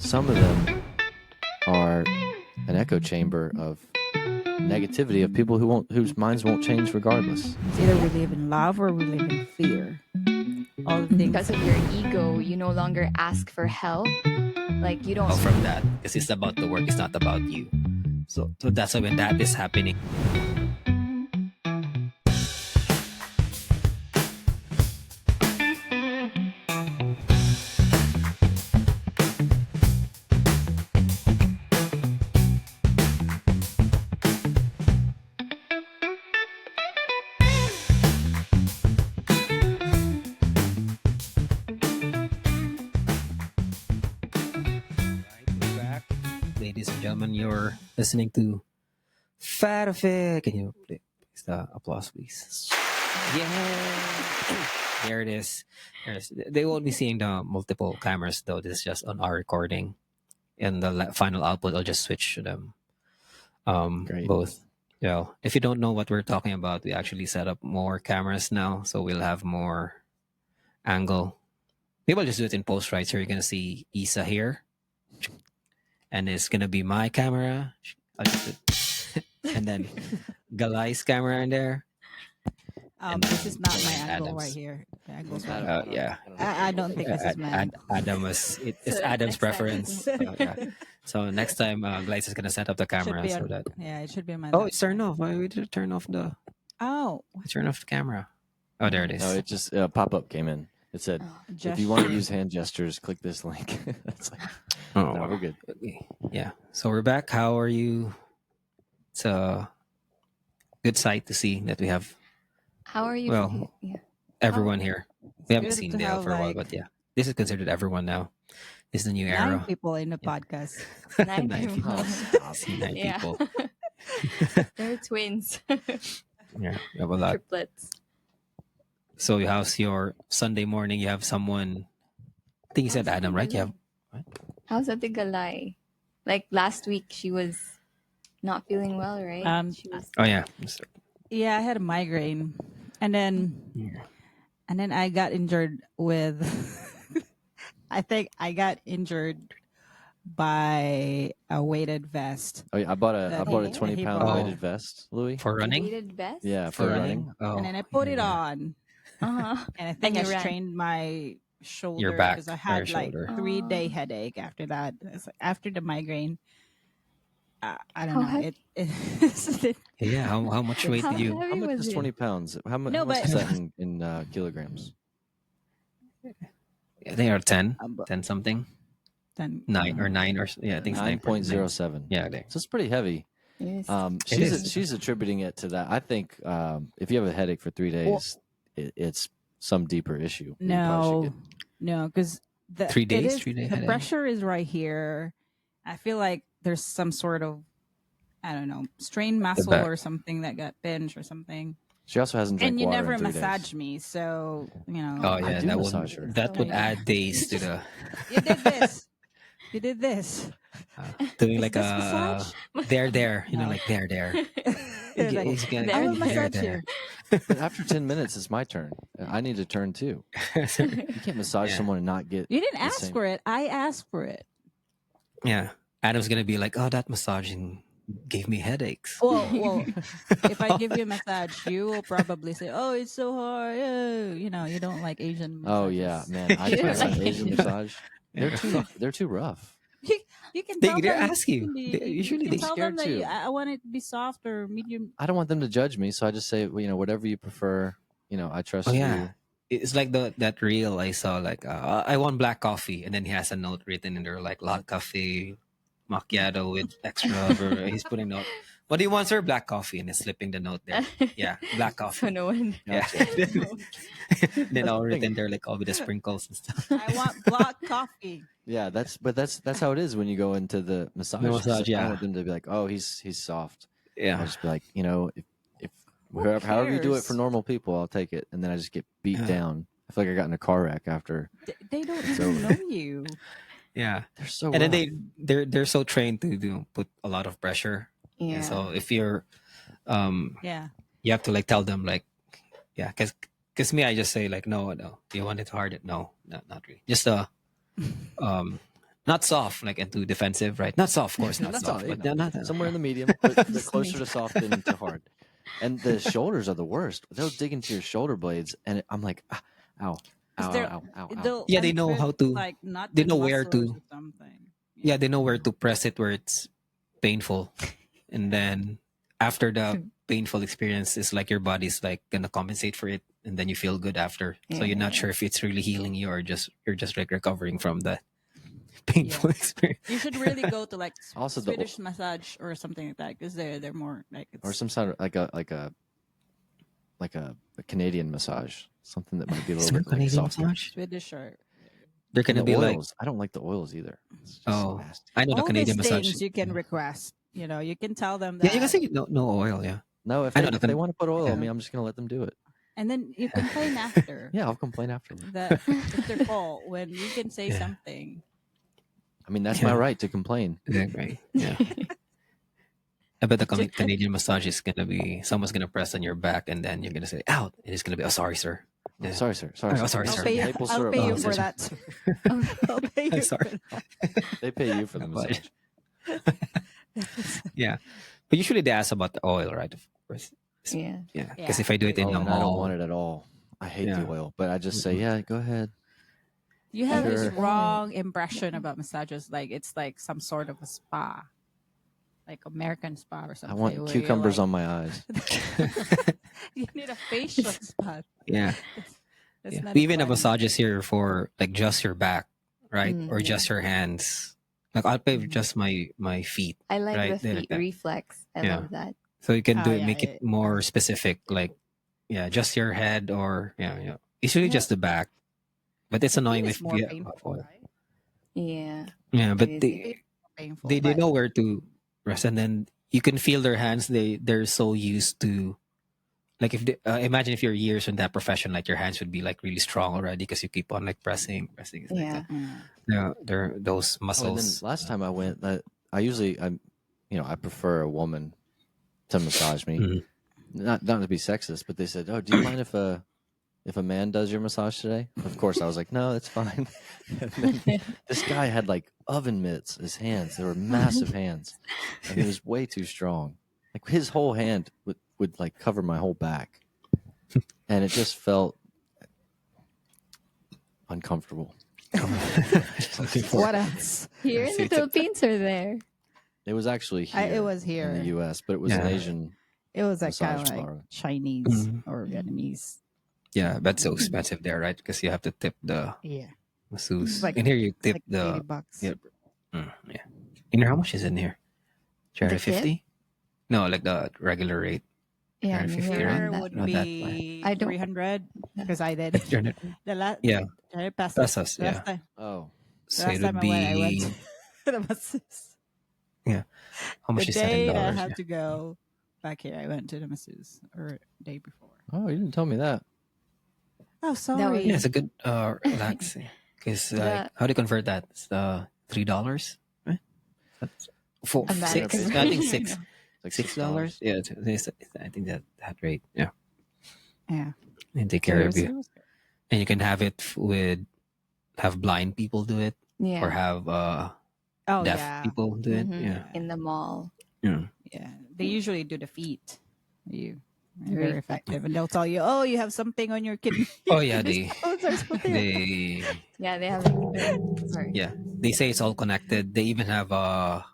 some of them are an echo chamber of negativity of people whose minds won't change regardless. It's either we live in love or we live in fear. All the things. Because of your ego, you no longer ask for help. Like you don't. Oh, from that, because it's about the work, it's not about you. So that's why when that is happening. We're back. Ladies and gentlemen, you're listening to Fat Affair. Can you please the applause, please? Yeah. There it is. They won't be seeing the multiple cameras though. This is just on our recording, and the final output I'll just switch to them. Great. Both. Yeah. If you don't know what we're talking about, we actually set up more cameras now, so we'll have more angle. Maybe I'll just do it in post, right? So you're gonna see Isa here, and it's gonna be my camera. I'll just and then Galai's camera in there. This is not my and angle Adam's. right here. The angle's right. Yeah. I don't think this is my angle. Adam was it's So Adam's next time. preference. Yeah. So next time, Glai's is gonna set up the camera Should be so on- that. Yeah, it should be on my. Oh, left. it's turned off. Why we did turn off the Oh, camera? Oh, there it is. No, it just pop up came in. It said, if you want to use hand gestures, click this link. It's like, Oh, no, we're good. okay. Yeah. So we're back. How are you? It's a good sight to see that we have How are you? Well, yeah. everyone here. We haven't good seen to Dale have, for a while, like- but yeah, this is considered everyone now. This is the new 9 era. people in the podcast. 9 Nine people. people. See 9 Yeah. people. They're twins. Yeah, we have a lot. Triplets. So how's your Sunday morning? You have someone. I think you said Adam, right? You have. How's Ate Galay? Like last week, she was not feeling well, right? She was. Oh yeah. Yeah, I had a migraine, and then I got injured with. I think I got injured by a weighted vest, Oh yeah, I bought a The- 20-pound Oh. weighted vest, Louis. For running. Weighted vest? Yeah, for running. Oh. and then I put it yeah. on, Uh-huh. and I think And I you ran. strained my shoulder back because I or had your like shoulder. 3-day headache after that. It's like, after the migraine. I don't How know. heavy- It Yeah. How much weight How did you? How heavy much was is it? 20 pounds? How much No, is but- that in kilograms? I think are 10, but 10 something, then 9 or 9 or yeah. I think it's 9.07. Yeah. There. So it's pretty heavy. Yes. is. She's attributing it to that. I think if you have a headache for 3 days, it's some deeper issue. You probably should no, because the 3 it days, is- 3 day the headache. pressure is right here. I feel like there's some sort of, I don't know, strained muscle back. or something that got pinched or something. She also hasn't drank And you water never in 3 massage days. me, so you know. Oh I yeah, do that massage her. would that Oh would my add days to the You did this. You did this. doing Is like this a massage? there, you know, No. like there. It's like, He's gonna- There, I will there, massage you. But after 10 minutes, it's my turn. I need a turn too. You can't massage Yeah. someone and not get. You didn't the ask same- for it. I asked for it. Yeah, Adam's gonna be like, oh, that massaging gave me headaches. Well, if I give you a massage, you will probably say, "Oh, it's so hard." You know, you don't like Asian. Oh yeah, massages. man! I You tried don't some like Asian Asian. massage. They're too rough. You can They- tell they them. ask you. can be- They- usually you they can tell scared them that too. I want it to be soft or medium. I don't want them to judge me, so I just say, well, whatever you prefer. I trust Oh you. yeah, it's like that reel I saw. Like, I want black coffee, and then he has a note written in there like "Lot coffee, macchiato with extra." He's putting note. What do you want, sir? Black coffee, and he's slipping the note there. Yeah, black So coffee. no one. Yeah. then all the written thing. there like all with the sprinkles and stuff. I want black coffee. Yeah, that's how it is when you go into the massage. Massage, I yeah. want them to be like, oh, he's soft. I'll Yeah, just be like, if however you do it for cares? normal people, I'll take it, and then I just get beat Yeah. down. I feel like I got in a car wreck after. They don't It's even over. know you. yeah. They're so. And then rough. they're so trained to put a lot of pressure. Yeah. And so if you're Yeah. you have to like tell them like yeah, because me I just say like no, you want it hard, no, not really, just not soft, like into defensive, right? Not soft, of course, not That's soft, all, but not somewhere in the medium, but they're closer to soft than to hard. And the shoulders are the worst. They'll dig into your shoulder blades, and I'm like, ah, ow, ow, they're- ow, ow, ow, ow. They'll Yeah, they know unfit, how to- like not they the know where muscles to- or something. Yeah, they know where to press it where it's painful, and then after the painful experience, it's like your body's like gonna compensate for it, and then you feel good after. So you're not Yeah. sure if it's really healing you or just you're just like recovering from the painful experience. You should really go to like Also the- Swedish massage or something like that because they're more like it's, Or some sort of like a Canadian massage, something that might be a little bit like Canadian softer. massage? Swedish or They're And gonna the be like, oils, I don't like the oils either. It's just oh, nasty. I know the all Canadian these massage. things you can request. You know, you can tell them Yeah, that, you can say no oil. Yeah, No, if I they, know the if they Can- want to put oil yeah. on me, I'm just gonna let them do it. and then you complain after. Yeah, I'll complain after. That it's their fault when you can say Yeah. something. I mean, that's Yeah. my right to complain. yeah, right. Yeah. I bet the Canadian massage is gonna be someone's gonna press on your back, and then you're gonna say out, and it's gonna be, oh, sorry, sir. Yeah. Sorry, sir. Sorry, Oh, sir. sorry, I'll sir. pay you, Maple I'll syrup. pay you Oh, for sorry. that. sir. I'll pay you. Sorry. For that. They pay you for the But- massage. Yeah, but usually they ask about the oil, right? Of course. Yeah. Yeah, Yeah. because if I do it in Oh, the and I don't mall, want it at all. I hate Yeah. the oil, but I just say, yeah, go ahead. You have Sure. this wrong impression about massages, like it's like some sort of a spa, like American spa or I something. want where cucumbers you're on my eyes. like, you need a facial spa. yeah. That's Yeah. not We even have funny. massages here for like just your back, right, or Yeah. just your hands. Like I'll pay Mhm. just my feet, I like Right, the they like feet that. reflex. I Yeah. love that. so you can Oh, do yeah, make it more specific. Like, yeah, just your head or yeah. Usually Yeah. just the back, but it's annoying It's if more you painful, oil. right? Yeah. Yeah, but It is. they Painful. they but know where to rest, and then you can feel their hands. They're so used to, like, if they, imagine if you're years in that profession, like your hands would be like really strong already because you keep on like pressing. It's like Yeah. they're those Oh, and muscles. then last time I went, I usually, I prefer a woman to massage me. Mhm. Not to be sexist, but they said, "Oh, do you mind if a man does your massage today?" Of course, I was like, "No, it's fine." And then this guy had like oven mitts. His hands, they were massive hands, and he was way too strong. Like his whole hand would like cover my whole back, and it just felt uncomfortable. What else? Here in the See, it's a- Philippines or there? It was actually here. It was in here. the U.S., but it was an Yeah. Asian. It was like kind Massage of like bar. Chinese Mhm. or Vietnamese. Yeah, that's so expensive there, right? Because you have to tip the Yeah, masseuse. Like- and here you it's tip like the $80. yeah. Yeah. In here, how much is in here? The tip? 50? No, like the regular rate. Yeah, Around maybe 50, around right? Here that. would Not that be I don't- 300 because I did the last. Yeah. Pesos. Pesos, The yeah. last time, Oh, So last it time would I went, I went be to the masseuse. how much The is day $7? I Yeah. had to go back here, I went to the masseuse or day before. oh, you didn't tell me that. Oh, sorry. Yeah, it's a good relaxing. Because Yeah. how do you convert that? It's $3, right? That's four, I'm bad at six. converting. I think six. Like $6. Yeah, I think that rate. Yeah, Yeah. and take care of you. And you can have it have blind people do it, Yeah. or have Oh, deaf yeah. people do it. Mhm. Yeah, In the mall. yeah. Yeah. They usually do the feet. They're Very very effective. And they'll tell you, oh, you have something on your kidney. Oh yeah, they Those are something. they Yeah, they have like, sorry. yeah they say it's all connected. They even have a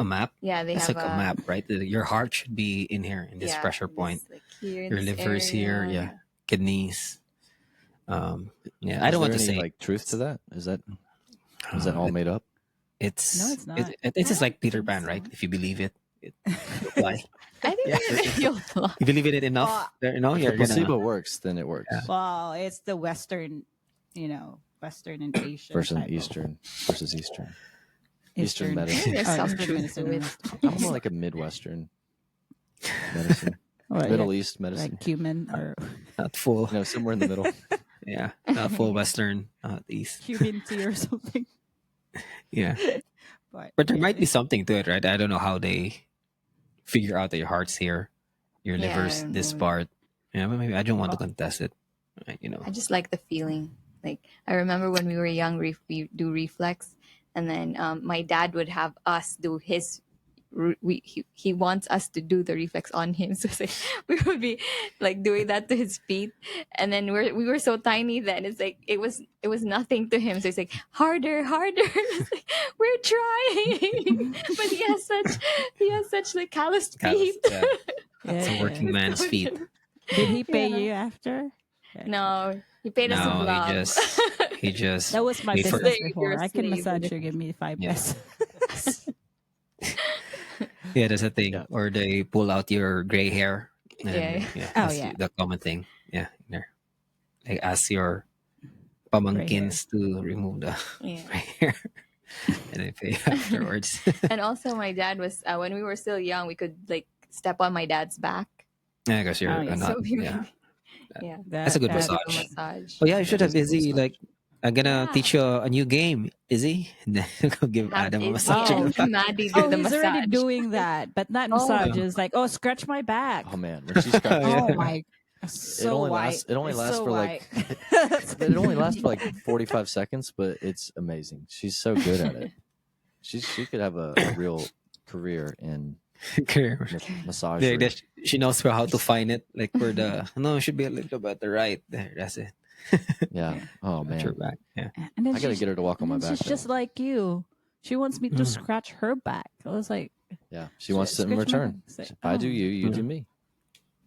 map. Yeah, they It's have like a map, right? Your heart should be in here in this yeah, pressure this, point. like, here in Your this liver's here, area. yeah. Kidneys. Yeah, I Is don't want there to any, say like truth to that. Is that all made up? It's No, it's not. It's just I like Peter don't Pan, think right? so. If you believe it, it apply. I think you'll fly. You believe in it enough, Oh, If you're the gonna. placebo works, then it works. Yeah. well, it's the Western, Western and Asian. Versus type of- Eastern versus Eastern medicine. There's Oh, some Eastern truth medicine to and it. I'm more like a Midwestern medicine, Well, Middle yeah, East medicine. like cumin or Not full. Somewhere in the middle. Yeah, not full Western, East. cumin tea or something. Yeah, But but there might be something to it, right? I don't know how they figure out that your heart's here, your Yeah, I liver's don't this know. part. Yeah, but maybe I don't want to contest it. Right, I just like the feeling. Like I remember when we were young, we do reflex, and then my dad would have us do his. He wants us to do the reflex on him, so it's like, we would be like doing that to his feet, and then we were so tiny then it's like it was nothing to him, so it's like harder, harder. It's like, we're trying, but he has such like calloused feet. Yeah. Yeah, It's a yeah. working man's feet. Did he pay Yeah. you after? No, he paid us with No, love. he just That was my paid for- business You're before. a I can slave. massage you. Give me 5 Yeah. pesos. Yeah, that's a thing. Yeah. Or they pull out your gray hair. And, Yeah. Oh, that's yeah. the common thing. Yeah, there. They ask your pamankins to remove the Yeah. gray hair, and they pay afterwards. And also, my dad was when we were still young, we could like step on my dad's back. Yeah, because you're Oh, yeah. not. So we Yeah. yeah, That's a good That- massage. give him a massage. Oh yeah, you should That have is a Izzy. massage. Like, I'm gonna Yeah. teach you a new game, Izzy. And then go give Have Adam a Izzy massage. Oh. and Maddie do Oh, the he's massage. already doing that, but not Oh. massages. Like, oh, scratch my back. Oh man, when she scratches, Yeah. Oh my, so only white. lasts- it only It's lasts so for, like- white. it only lasts for like 45 seconds, but it's amazing. She's so good at it. She could have a real career in massage. There, she knows how to find it. Like where the no, it should be a little bit the right there. That's it. Yeah. Oh Got your man, back. Yeah. And then I gotta she's- get her to walk on my and then back. She's though. just like you. She wants me to Mm. scratch her back. I was like, Yeah, she wants it in scratch my return. back. It's like, If I do oh. you, you Mm. do me.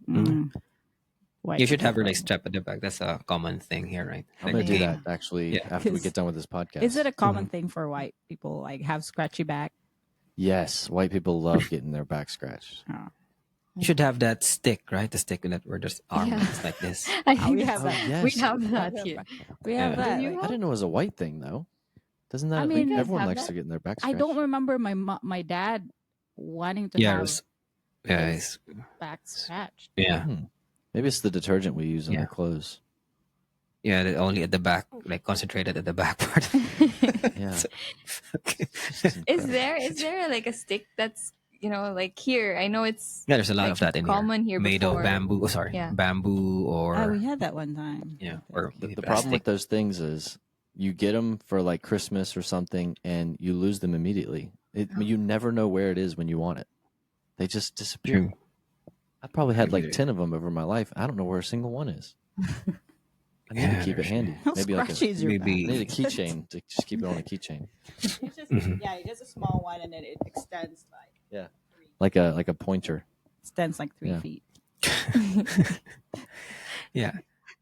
Mm. White You should have her people. like strap at the back. That's a common thing here, right? I'm Like gonna do game. that actually Yeah. after we 'Cause- get done with this podcast. Is it a common Mm-hmm. thing for white people, like have scratchy back? Yes, white people love getting their back scratched. Oh. You should have that stick, right? The stick that where there's arm Yeah. is like this. I Oh, think we have Oh, that. yes. we have that Yeah. here. We have Yeah. that. Do you like- I didn't know it was a white thing though. Doesn't that? I like, mean- You guys everyone have likes that? to get in their back I scratched. don't remember my dad wanting to Yeah, it have was, yeah, his back scratched. yeah, Maybe it's the detergent we use in Yeah. our clothes. yeah. Only at the back, like concentrated at the back part. Yeah. So- okay. Is there like a stick that's like here? I know it's Yeah, there's a lot like, of that in common here Made before. of bamboo. Oh, sorry, Yeah. bamboo or Oh, we had that one time. yeah, or The, maybe the problem with plastic. those things is you get them for like Christmas or something, and you lose them immediately. You never know where it is when you want it. They just disappear. True. I probably had like Maybe. 10 of them over my life. I don't know where a single one is. I need Yeah, to keep it there's- handy. How Maybe like scratchy a, is your maybe- I need a keychain to just keep it on a keychain, It's just, Mhm. Yeah, it is a small one, and then it extends like a pointer. like 3 Yeah. feet. Yeah.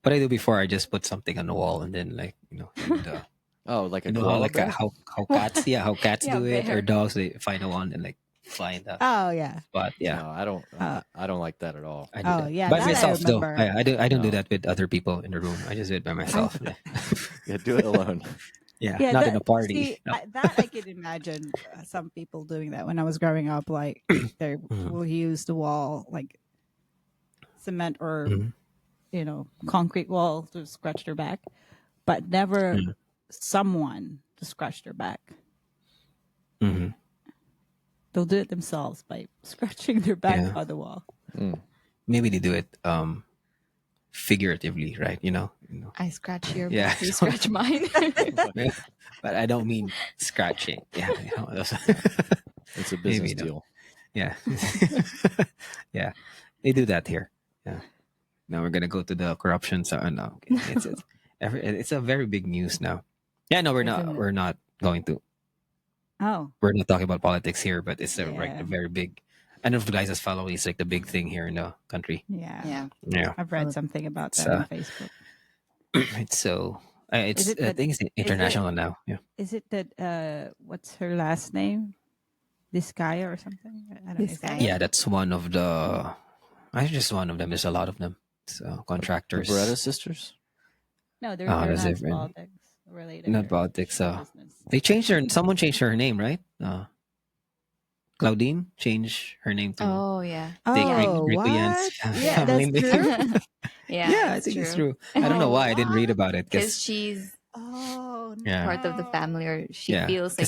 What I do before, I just put something on the wall and then and, Oh, like a you know koala like bear? how cats how cats Yeah, do it bear. or dogs they find a one and like fly in the Oh yeah. spot. Yeah. No, I don't. I don't like that at all. I do Oh, that. yeah, by that I myself though. remember. I don't do No. that with other people in the room. I just do it by myself. Yeah, do it alone. yeah, Yeah, not that, in a party. See, No. that I can imagine some people doing that when I was growing up. Like they Mhm. will use the wall like cement or Mhm. concrete wall to scratch their back, but never Mhm. someone to scratch their back. Mhm. They'll do it themselves by scratching their back Yeah. on the wall. Mm. Maybe they do it figuratively, right? I scratch your Yeah. back, you scratch mine. But I don't mean scratching. Yeah. Those- It's a Maybe business not. deal. Yeah. Yeah. They do that here. Yeah. Now we're gonna go to the corruption. So no, it's a very big news now. Yeah, no, we're Isn't not. it? We're not going to. Oh, We're not talking about politics here, but it's like Yeah. a very big. I don't know if the guys that's following. It's like the big thing here in the country. yeah. yeah. Yeah. I've read something about It's, that on Facebook. It's so. It's. Is it I that- think it's international now. Yeah. Is it that what's her last name? Discaya or something? I don't know. Is that Discaya? it? Yeah, that's one of the. I just one of them. There's a lot of them. So The contractors. Beretta sisters. No, they're, Oh, they're that's not different. politics related. Not They're politics, show uh, business. They changed her. Someone changed her name, right? Claudine changed her name to Oh yeah. take Oh, Rico Yan's what? family Yeah, that's name. true. Yeah, I think it's true. I don't Oh, know why I didn't read about it because because she's Oh, Yeah. part of the no. family, or she Yeah, feels like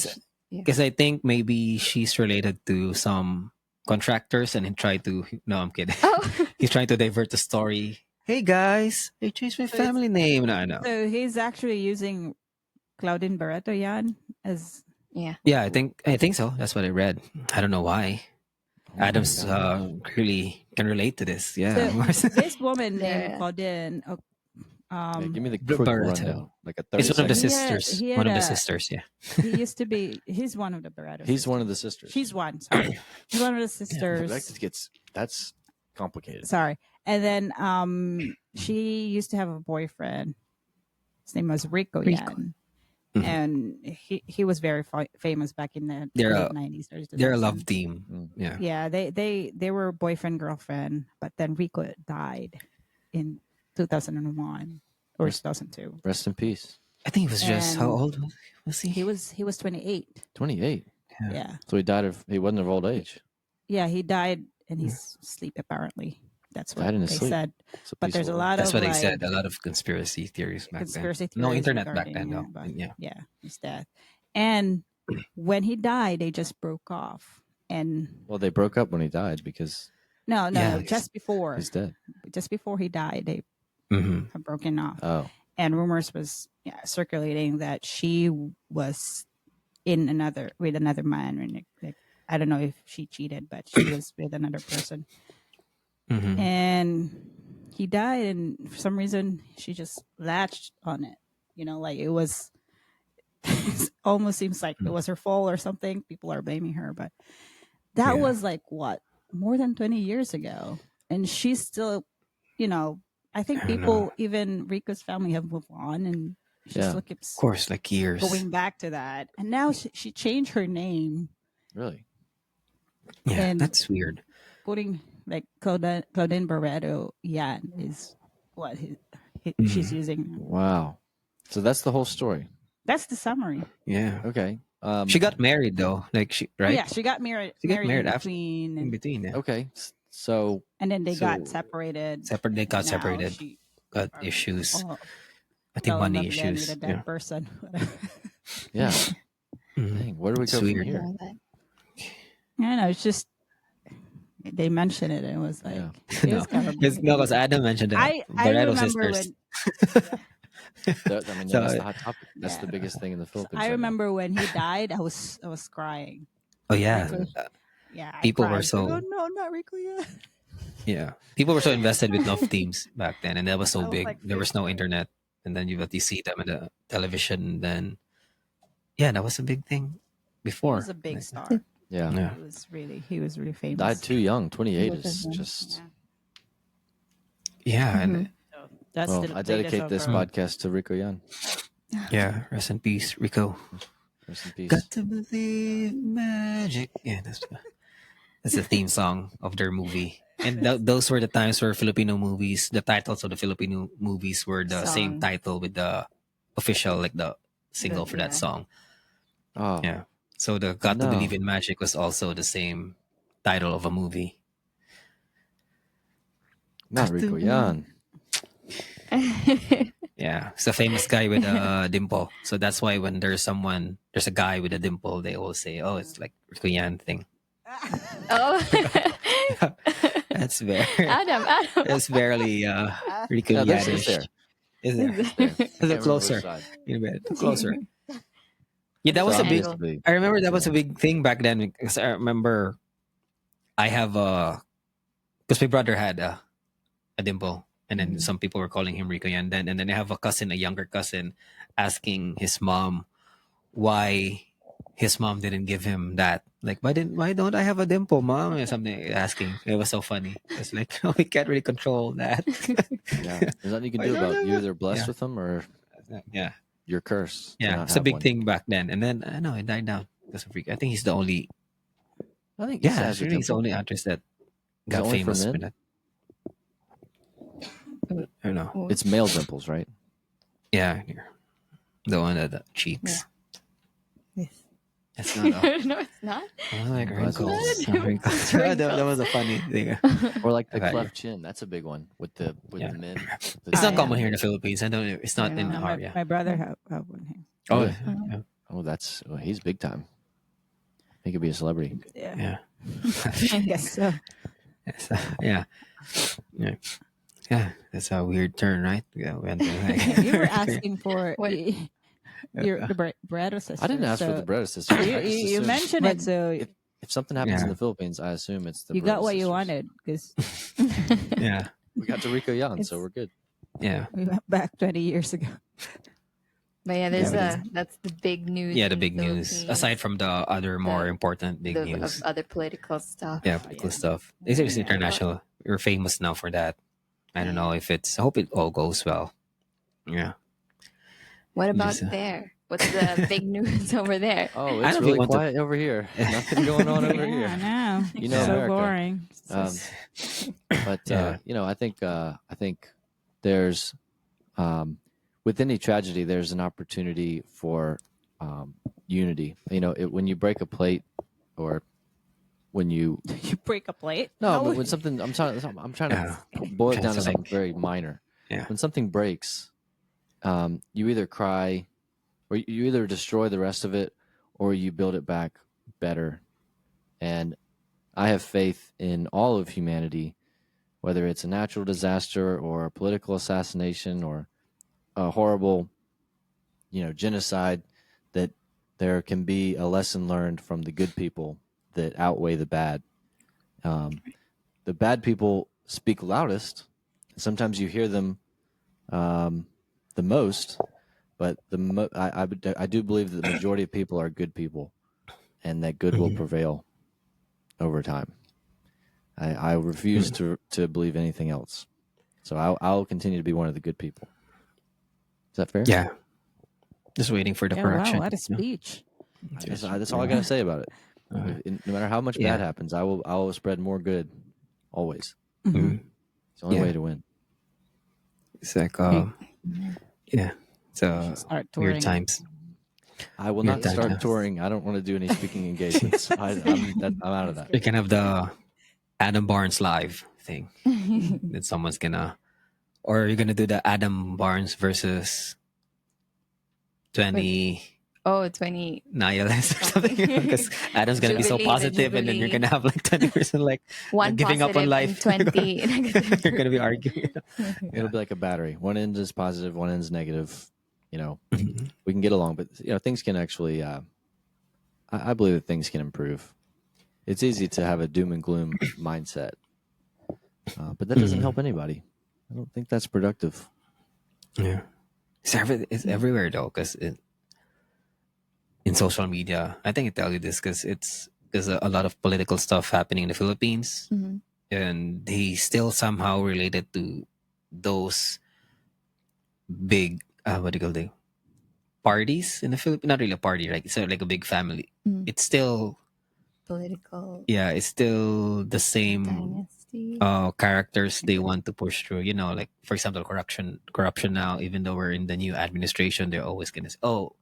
'cause- I think maybe she's related to some contractors and he tried to. No, I'm kidding. oh He's trying to divert the story. Hey guys, I changed my So it's- family name. No, I know. So he's actually using Claudine Barreto Yan as Yeah. Yeah, I think so. That's what I read. I don't know why. Oh my Adams God. really can relate to this. So Yeah. this woman named Yeah. Claudine, Yeah, give me the Blue quick Barreto. rundown, like a It's 30 one of the second. sisters. he had One of the a sisters, yeah. he used to be. He's one of the Barreto. He's one of the sisters. sisters. She's one. Sorry, he's one of the sisters. That's complicated. Sorry, and then she used to have a boyfriend. His name was Rico Yan. Mhm. And he was very famous back in the They're late a- 90s. They're a love team. Mm. Yeah. Yeah, they were boyfriend girlfriend, but then Rico died in 2001 or Yes. 2002. Rest in peace. I think he was just how And old was he? He was 28. 28. Yeah, So he wasn't of old age. yeah, he died in his sleep apparently. That's what Died in they his sleep. said. It's a But peaceful there's a world. lot That's of what they like, said. A lot of conspiracy theories back conspiracy then. No theories internet back regarding then, though. it, but Yeah. his death. And when he died, they just broke off. And Well, they broke up when he died because no, Yeah, just before he's dead. he died, they hmm have broken off. Oh, And rumors was circulating that she was with another man. And like, I don't know if she cheated, but she was with another person. hmm And he died, and for some reason, she just latched on it. Like it was. It almost seems like it was her fault or something. People are blaming her, but that Yeah. was like what, more than 20 years ago, and she's still, I think I don't people, even Rico's family, have moved on, and she Yeah. still keeps Of course, like years. going back to that. And now she changed her name, really? Yeah, and- that's weird. putting like Claudine Barreto Yan is what she's using. Wow. So that's the whole story. That's the summary. Yeah. Okay. She got married though, like right? Yeah, she got married. She got married in after- between, In between, yeah. Okay. So and then they So- got separated. They got Now separated. she- Got issues. oh, I think fell in money love again issues. with a dead Yeah. person. yeah. Mhm. Dang, where do we It's go from weird. here? All that. I don't know. It's just they mentioned it, and it was like Yeah. it No, was kind of. because Adam mentioned that. I Barreto remember sisters. when I mean, So- that's the hot topic. That's the Yeah. biggest thing in the Philippines. I right now. remember when he died. I was crying. Oh yeah, Yeah, I People were cried. so- Oh, no, not Rico yet. yeah. People were so invested with love teams back then, and that was I so was big. like There was no 15. internet, and then you see them on the television. And then, yeah, that was a big thing He before. was a big Like, star. Yeah. Yeah. He was really famous. Died too young. 28 is Wasn't- just. Yeah. Yeah, and That's Well, the I dedicate latest this of, podcast to Rico Yan. yeah. Rest in peace, Rico. Rest in peace. Got to believe magic. Yeah, that's the theme song of their movie. And those were the times where Filipino movies, the titles of the Filipino movies were the same Song. title with the official, like the single for that yeah. song. Oh, Yeah. So the Got to No. Believe in Magic was also the same title of a movie. not Got to Rico believe- Yan. Yeah, it's a famous guy with a dimple. So that's why when there's a guy with a dimple, they always say, "Oh, it's like Rico Yan thing." Oh. That's very, Adam. that's barely Rico Yeah, this is Yanish. there. Is there? A little Camera closer. reverse side. A bit closer. Yeah, that was So a big. angle. I remember that was a big thing back then because I remember I have because my brother had a dimple, and then some people were calling him Rico Yan. And then I have a younger cousin, asking his mom why his mom didn't give him that. Like, why don't I have a dimple, mom? Or something asking. It was so funny. It's like we can't really control that. Yeah. There's nothing you can Why do don't about I it. You're have- either blessed Yeah. with them or Yeah. you're cursed. to Yeah, not it's a have big one. thing back then. And then I know it died down because of Rico. I think he's the only. I think Yeah, has a he's the dimple. only actress that Is it got only for famous men? with that. I don't know. It's male dimples, right? Yeah, here. The one at the cheeks. Yes. It's not. No, it's not. Like No, it's wrinkles. not. Wrinkles. Wrinkles. That was a funny thing. Or like the Okay. cleft chin. That's a big one with the Yeah. men. It's not yeah. common here in the Philippines. I don't. It's not in Yeah. our. Yeah. My brother have one here. Oh, yeah. yeah. Oh, he's big time. He could be a celebrity. Yeah. Yeah. I guess so. Yes, yeah. Yeah. Yeah. That's a weird turn, right? Yeah. We went to, like- You were asking for What? You're the bread sister. I didn't ask for the bread sister. You, I just you assumed mentioned it, so if something happens in Yeah. the Philippines, I assume it's the you got Barrera what you sisters. wanted because Yeah. We got to Rico Yan, so It's- we're good. Yeah. we went back 20 years ago. But yeah, there's Yeah, that's the big news. Yeah, the in big news. Philippines, Aside from the other more important big of news. other political stuff. Yeah, political stuff. It's Yeah. international. We're famous now for that. I don't know if it's. I hope it all goes well. Yeah. What about Just, there? What's the big news over there? Oh, I it's don't really want to- quiet over here. Nothing going on over Yeah, I here. know. You know, so America. boring. It's Um, just- But Yeah. I think there's with any tragedy, there's an opportunity for unity. When you break a plate, or when you you break a plate. no, but when something I'm trying to boil it down to Just something like- very minor. Yeah. When something breaks, you either cry, or you either destroy the rest of it, or you build it back better. And I have faith in all of humanity, whether it's a natural disaster or a political assassination or a horrible, genocide, that there can be a lesson learned from the good people that outweigh the bad. The bad people speak loudest. Sometimes you hear them the most, but I do believe that the majority of people are good people, and that good will prevail over time. I refuse to believe anything else. So I'll continue to be one of the good people. Is that fair? Yeah. Just waiting for the Yeah, correction. wow, what a speech. That's all I gotta say about it. No matter how much Yeah. bad happens, I will spread more good, always. Mhm. It's the only Yeah. way to win. It's like, yeah. It's Start touring. weird times. I will Weird not time, start yeah. touring. I don't want to do any speaking engagements. I'm out of that. We can have the Adam Barnes live thing. That someone's gonna, or you're gonna do the Adam Barnes versus 20 Oh, 20. nihilists or something. Because Adam's gonna be so Jubilee, the positive, and then you're Jubilee. gonna have like 20% like One giving up on positive life. and 20 negative. You're gonna be arguing. It'll be like a battery. One end is positive, one end's negative. Mhm. We can get along, but things can actually. I believe that things can improve. It's easy to have a doom and gloom mindset, but that doesn't help anybody. I don't think that's productive. Yeah, it's everywhere though, because in social media, I think I tell you this because there's a lot of political stuff happening in the Philippines, Mhm. and they still somehow related to those big what do you call them, parties in the Philippines. Not really a party, right? It's like a big family. Mm. It's still Political it's still the same dynasty. characters they want to push through. Like for example, corruption now. Even though we're in the new administration, they're always gonna say, "Oh,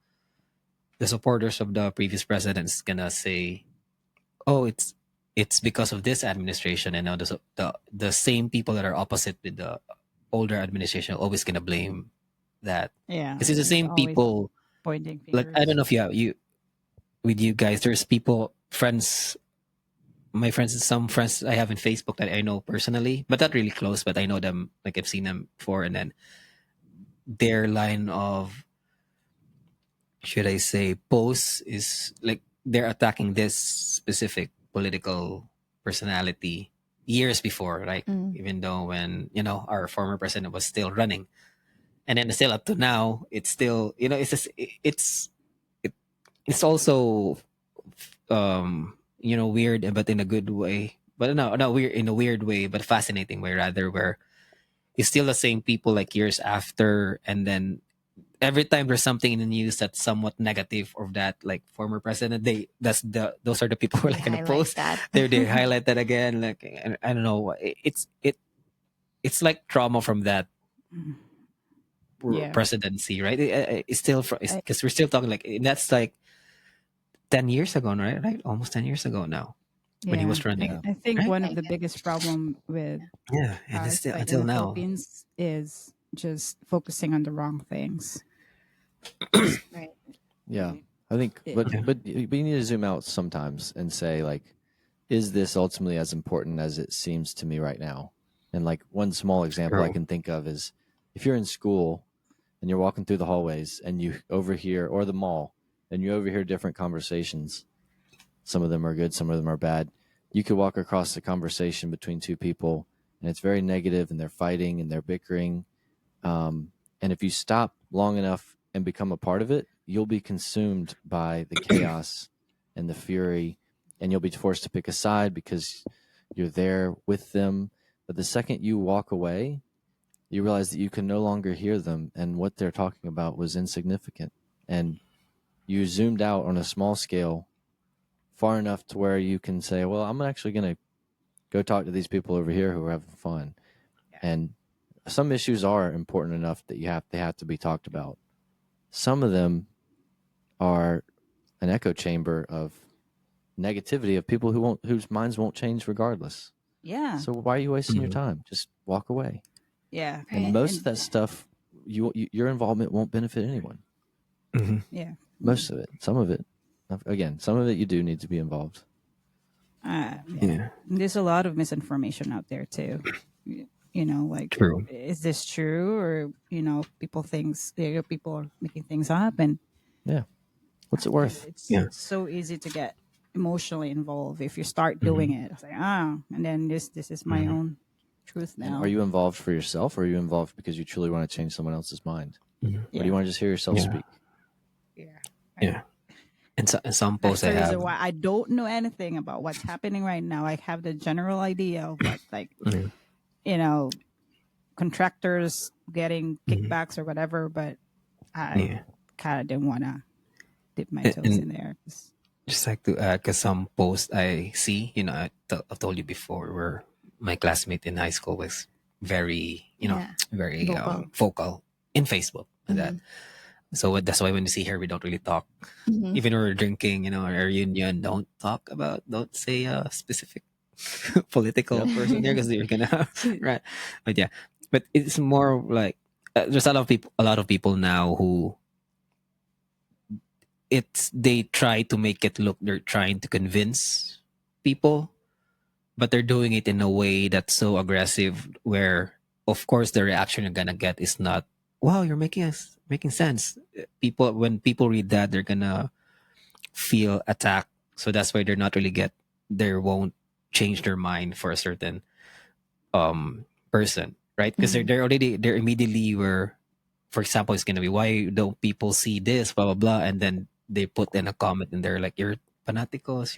the supporters of the previous president is gonna say, oh, it's because of this administration,' and now the same people that are opposite with the older administration are always gonna blame that. Yeah. Because it's the same always people. pointing fingers. Like I don't know if you with you guys, there's friends, my friends, some friends I have in Facebook that I know personally, but not really close, but I know them, like I've seen them before, and then their line of, should I say, posts is like they're attacking this specific political personality years before, like Mm. even though when our former president was still running, and then still up to now, it's still it's just, it's also weird, but in a good way, but no weird in a weird way, but fascinating way rather, where it's still the same people like years after, and then every time there's something in the news that's somewhat negative of that like former president, those are the people who are like gonna Highlight post that. they highlight that again, like I don't know, it's like trauma from that Yeah. presidency, right? It's still because we're still talking like that's like 10 years ago, right? Almost 10 years ago now when he Yeah. was running. I think Right? one of the biggest problem with Yeah, and it's us, still like, until in the now. Philippines is just focusing on the wrong things. Right. Yeah, I think, but Yeah. but you need to zoom out sometimes and say, like, is this ultimately as important as it seems to me right now? And like one small example I True. can think of is if you're in school and you're walking through the hallways and you overhear, or the mall, and you overhear different conversations. Some of them are good, some of them are bad. You could walk across the conversation between two people and it's very negative and they're fighting and they're bickering. And if you stop long enough and become a part of it, you'll be consumed by the chaos and the fury, and you'll be forced to pick a side because you're there with them. But the second you walk away, you realize that you can no longer hear them, and what they're talking about was insignificant. And you zoomed out on a small scale far enough to where you can say, well, I'm actually going to go talk to these people over here who are having fun. And some issues are important enough that they have to be talked about. Some of them are an echo chamber of negativity of people whose minds won't change regardless. Yeah. So why are you wasting your time? Just walk away. Yeah. And most of that stuff, your involvement won't benefit anyone. Yeah. Most of it. Some of it. Again, some of it you do need to be involved. Yeah. There's a lot of misinformation out there too. You know, like, True. is this true? Or, you know, people are making things up, and Yeah. What's it worth? it's so easy to get emotionally involved if you start doing it. It's like, and then this is my own truth And now. are you involved for yourself, or are you involved because you truly want to change someone else's mind? Or do you want to just hear yourself speak? Yeah. And some That's posts the I have. reason why I don't know anything about what's happening right now. I have the general idea of what, like, you know, contractors getting kickbacks or whatever, but I kind of didn't want to dip my toes in there. Just like to add, because some posts I see, you know, I've told you before, where my classmate in high school was very, very vocal in Facebook and that. So that's why when you see her, we don't really talk. Even when we're drinking, you know, our reunion, don't say a specific political person here because you're gonna right. But it's more like there's a lot of people now who they try to make it look they're trying to convince people, but they're doing it in a way that's so aggressive where, of course, the reaction you're gonna get is not, wow, you're making sense. When people read that, they're gonna feel attacked. So that's why they won't change their mind for a certain person, right? Because they're immediately where, for example, it's gonna be, why don't people see this, blah blah blah, and then they put in a comment and they're like, you're fanaticos,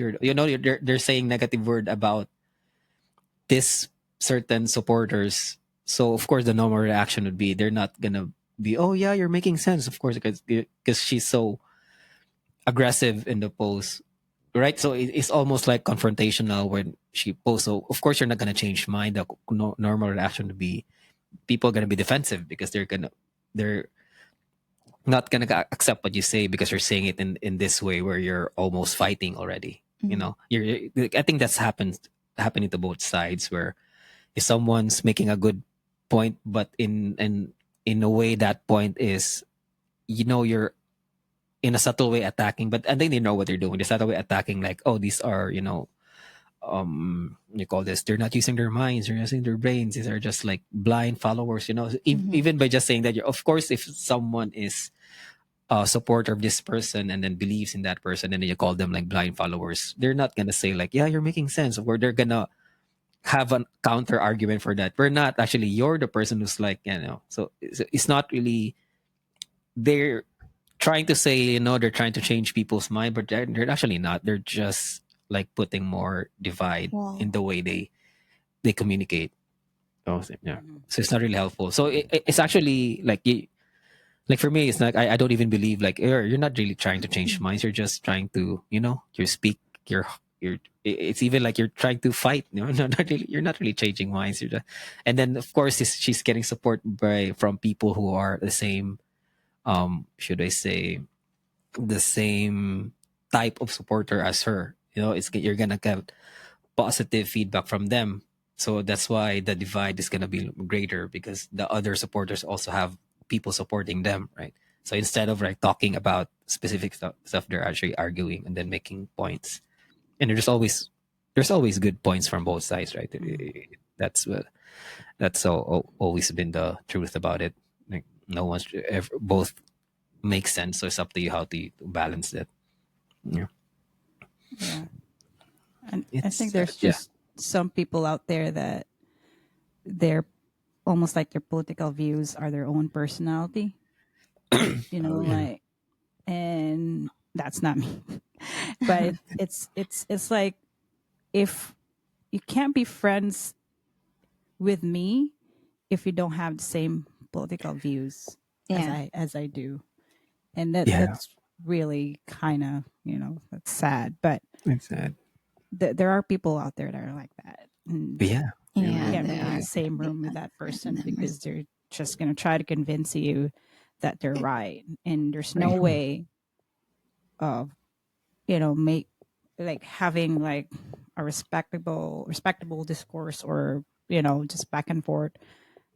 they're saying negative word about this certain supporters. So of course the normal reaction would be, they're not gonna be, oh yeah, you're making sense, of course, because she's so aggressive in the post, right? So it's almost like confrontational when she posts. So of course you're not gonna change mind. The normal reaction would be, people are gonna be defensive because they're not gonna accept what you say because you're saying it in this way where you're almost fighting already. You know, I think that's happening to both sides, where if someone's making a good point, but in a way that point is, you're in a subtle way attacking, but I think they know what they're doing. They're subtle way attacking, like, oh, these are, you call this, they're not using their minds, they're using their brains. These are just like blind followers, So even by just saying that, of course, if someone is a supporter of this person and then believes in that person, and then you call them like blind followers, they're not gonna say like, yeah, you're making sense, or they're gonna have a counter argument for that. We're not actually, you're the person who's like, so it's not really, they're trying to say, they're trying to change people's mind, but they're actually not. They're just like putting more divide in the way they communicate. So it's not really helpful. So it's actually like for me, it's like, I don't even believe like, you're not really trying to change minds. You're just trying to, you speak your it's even like you're trying to fight. Not really, you're not really changing minds. And then of course she's getting support from people who are the same, should I say, the same type of supporter as her. You're gonna get positive feedback from them. So that's why the divide is gonna be greater, because the other supporters also have people supporting them, right? So instead of like talking about specific stuff, they're actually arguing and then making points. And there's always good points from both sides, right? That's always been the truth about it. Like, no one's ever, both make sense. So it's up to you how to balance that. Yeah. Yeah. And I It's think there's yeah. just some people out there that they're almost like their political views are their own personality. You know, Oh, yeah. like, and that's not me. But it's like, if you can't be friends with me if you don't have the same political views Yeah. as I do, and Yeah. that's really kind of, that's sad. But It's sad. there are people out there that are like that. And But yeah. you Yeah, can't be there in are. the same room with that person Members. because they're just going to try to convince you that they're right, and there's no Right. way of make like having like a respectable discourse, or just back and forth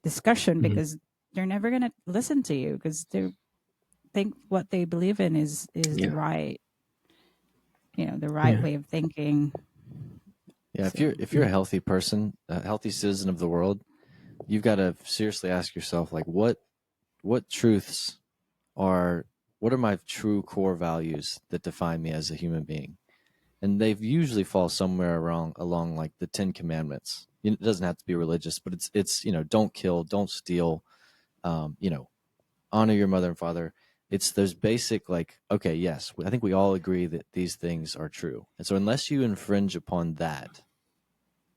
discussion, Mhm. because they're never going to listen to you because they think what they believe in is the Yeah. right the right Yeah. way of thinking. Yeah, So, if you're a healthy person, a healthy citizen of the world, you've got to seriously ask yourself, like, what truths are what are my true core values that define me as a human being? And they usually fall somewhere along like the 10 Commandments. It doesn't have to be religious, but it's don't kill, don't steal, honor your mother and father. It's those basic, like, okay, yes, I think we all agree that these things are true. And so unless you infringe upon that,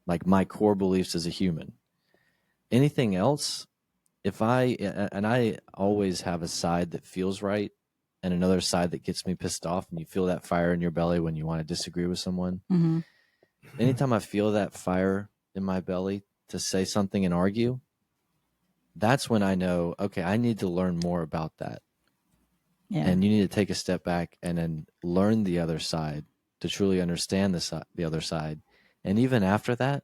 like my core beliefs as a human, anything else, I always have a side that feels right and another side that gets me pissed off, and you feel that fire in your belly when you want to disagree with someone. mhm. Anytime I feel that fire in my belly to say something and argue, that's when I know, okay, I need to learn more about that. Yeah. And you need to take a step back and then learn the other side to truly understand the other side. And even after that,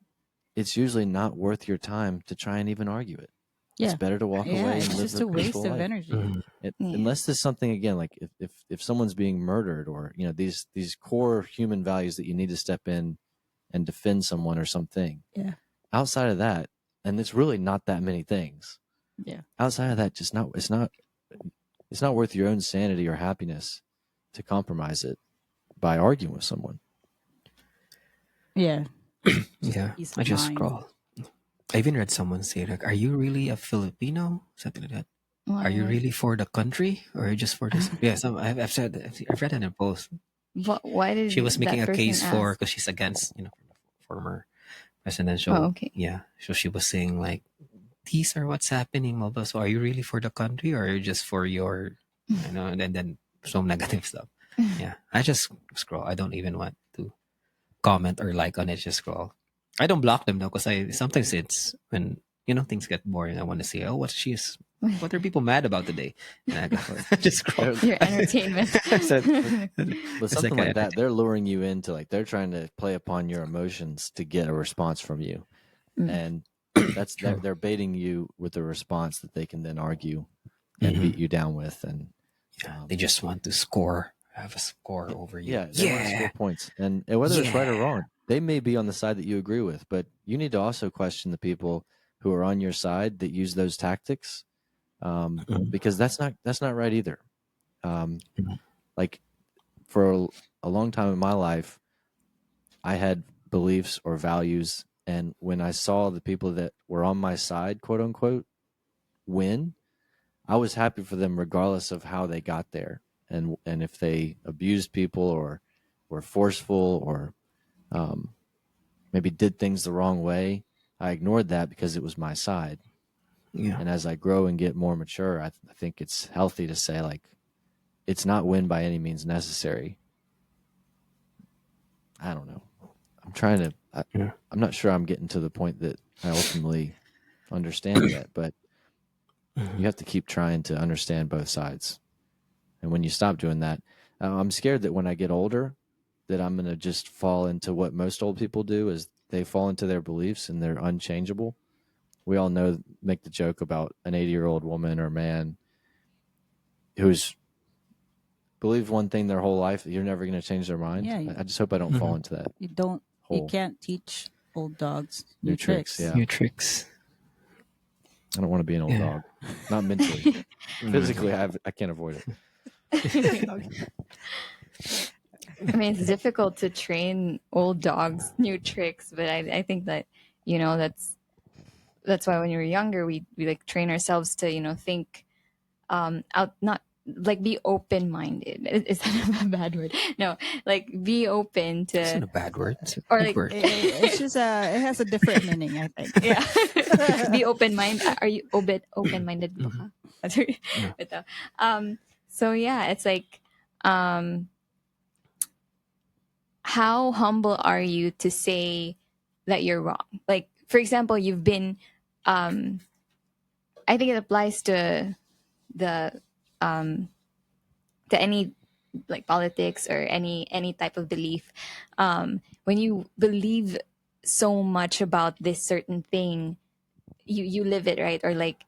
it's usually not worth your time to try and even argue it. Yeah. It's better to walk Yeah, away it's and live just a a waste peaceful of life. energy. Mhm. Yeah. Unless there's something, again, like if someone's being murdered, or these core human values that you need to step in and defend someone or something. Yeah. Outside of that, and it's really not that many things. Yeah. Outside of that, it's not worth your own sanity or happiness to compromise it by arguing with someone. Yeah. Yeah. Peace I of just mind. scroll. I even read someone say like, "Are you really a Filipino?" Something like that. Are you really for the country or just for this? Yeah, I've said that. I've read that in a post. Why did She was making that a case person for ask? because she's against former presidential. Oh, okay. Yeah, so she was saying like, these are what's happening, blah, blah. So are you really for the country or are you just for your, and then some negative stuff. Yeah, I just scroll. I don't even want to comment or like on it. Just scroll. I don't block them though, because I sometimes it's when things get boring. I want to see, oh, what are people mad about today? And I go, just scroll. Your entertainment. So, But it's something like like that, they're luring you into, like, they're trying to play upon your emotions to get a response from you. Mm. And that's True. they're baiting you with a response that they can then argue and Mhm. beat you down with. And Yeah, they just want to have a score over you. yeah, they want to score points. And whether it's right or Yeah. wrong, they may be on the side that you agree with, but you need to also question the people who are on your side that use those tactics, Mhm. because that's not right either. Mhm. Like, for a long time in my life, I had beliefs or values, and when I saw the people that were on my side, quote unquote, win, I was happy for them regardless of how they got there, and if they abused people or were forceful or maybe did things the wrong way. I ignored that because it was my side. Yeah. And as I grow and get more mature, I think it's healthy to say, like, it's not win by any means necessary. I don't know. I'm trying to. Yeah. I'm not sure I'm getting to the point that I ultimately understand yet, but you have to keep trying to understand both sides. And when you stop doing that, I'm scared that when I get older, that I'm going to just fall into what most old people do, is they fall into their beliefs and they're unchangeable. We all make the joke about an 80-year-old woman or man who's believed one thing their whole life. You're never going to change their mind. Yeah, I just hope I don't fall into that. You Hole. can't teach old dogs New tricks, yeah. New tricks. I don't want to be an old Yeah. dog. Not mentally. Physically, I can't avoid it. I mean, it's difficult to train old dogs new tricks, but I think that, that's why when we were younger, we like train ourselves to, think out, not like be open minded. Is that a bad word? No, like be open It's not to, a bad word. It's a or good like, word. It's just it has a different meaning, I think. yeah, be open minded. Are you open minded? Mhm. Yeah. So yeah, it's like, how humble are you to say that you're wrong? Like, for example, you've been, I think it applies to the, to any like politics or any type of belief. When you believe so much about this certain thing, you live it, right? Or like,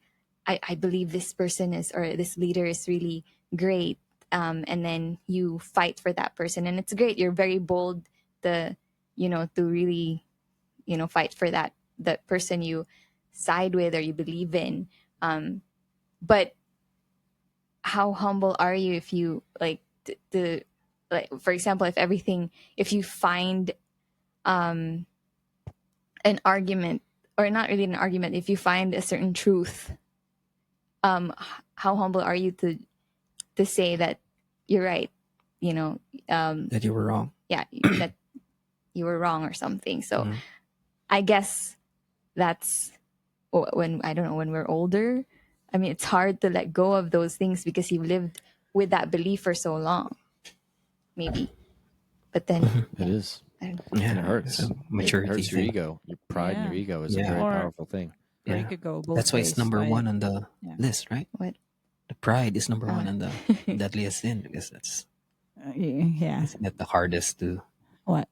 I believe this person is, or this leader is really great, and then you fight for that person, and it's great, you're very bold to, to really, fight for that person you side with or you believe in. But how humble are you if you like the like, for example, if you find um an argument, or not really an argument, if you find a certain truth, how humble are you to say that you're right, That you were wrong. yeah, that you were wrong or something. So Mhm. I guess that's when, I don't know, when we're older, I mean, it's hard to let go of those things because you've lived with that belief for so long, maybe. But then It is. I don't know. Yeah, And it hurts. it's a It maturity hurts your thing. ego. Your pride and your Yeah. ego is a Yeah. very Or- powerful thing. Or you Yeah. could go both That's why ways. it's number like- one on the Yeah. list, right? What? The pride is number one Ah. on the deadliest sin because that's Yeah. isn't that the hardest to What?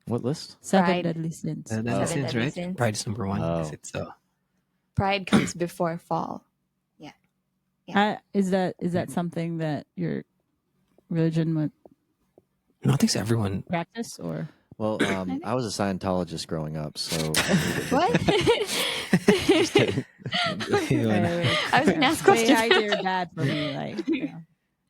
What list? 7 Pride. deadly sins. the deadly Oh. Seven sins, deadly right? sins. Pride is number one because Oh. it's Pride comes before fall. Is that something that your religion would no, I think everyone. practice or? Well, I was a Scientologist growing up, so What? I was gonna ask Say questions. hi to your dad for me, like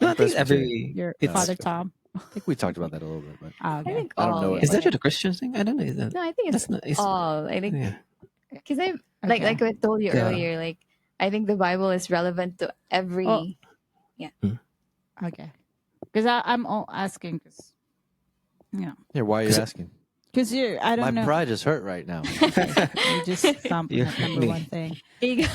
No, I think Presbyterian. every. your it's- father Tom. I think we talked about that a little bit. But Oh, I okay. think I don't all. know yeah. Is that a Christian thing? I don't know. Is that, No, I think it's that's not. It's, all. I think yeah. because I Okay. like I told you Yeah. earlier, like I think the Bible is relevant to every. Oh. Okay. Because I'm all asking because here, why are you 'Cause- asking? because I My don't know. pride is hurt right now. You just stomp Yeah. that number one thing. Ego.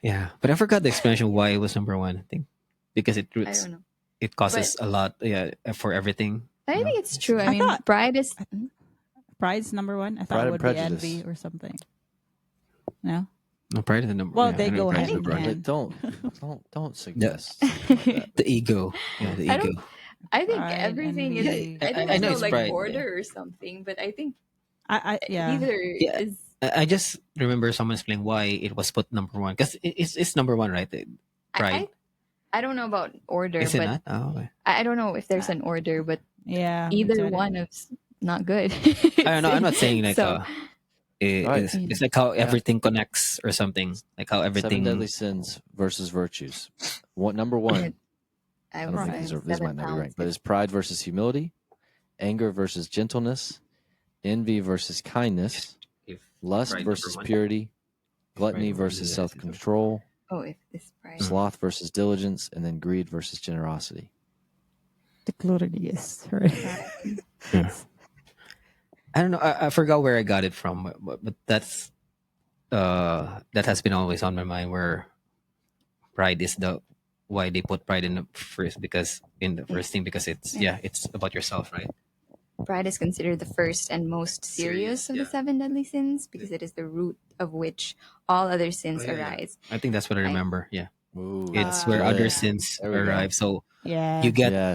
Yeah, but I forgot the explanation why it was number one. I think because I don't know. it causes a lot. Yeah, for everything. But I you know? think it's true. I I mean, thought- pride is. Pride's number one. I thought Pride it and would Prejudice. be envy or something. No. No, pride is the number. Well, yeah, they I know go pride hand is in number one. hand. Don't suggest. something like that. The ego. Yeah, the I don't- ego. I think Pride, everything is. envy. I I think know there's it's no like pride, order or something, but I think Yeah. either Yeah. is. I just remember someone explaining why it was put number one because it's number one, right? Pride. I don't know about order, Is it but not? Oh, okay. I don't know if there's an order, but Yeah. either that's what one is not good. I don't know. I'm not saying like So, Right. it's like how everything connects or something. Like how Seven everything. deadly sins versus virtues. Number one. I I would don't think say these 7 might not be pounds. ranked, but it's pride versus humility, anger versus gentleness, envy versus kindness, If lust pride versus number one. purity, gluttony number one, versus yeah, self control, Oh, if this pride. sloth versus diligence, and then greed versus generosity. the glory is right. Yeah. I don't know. I forgot where I got it from, but that's that has been always on my mind. Where pride is the why they put pride in the first because it's about yourself, right? Pride is considered the first and most serious Serious, of yeah. the 7 deadly sins because it is the root of which all other sins Oh, yeah, yeah. arise. I think that's what I remember. Yeah, Ooh, it's Ah, where other good. sins There we go. arrive. So Yeah. you get Yes.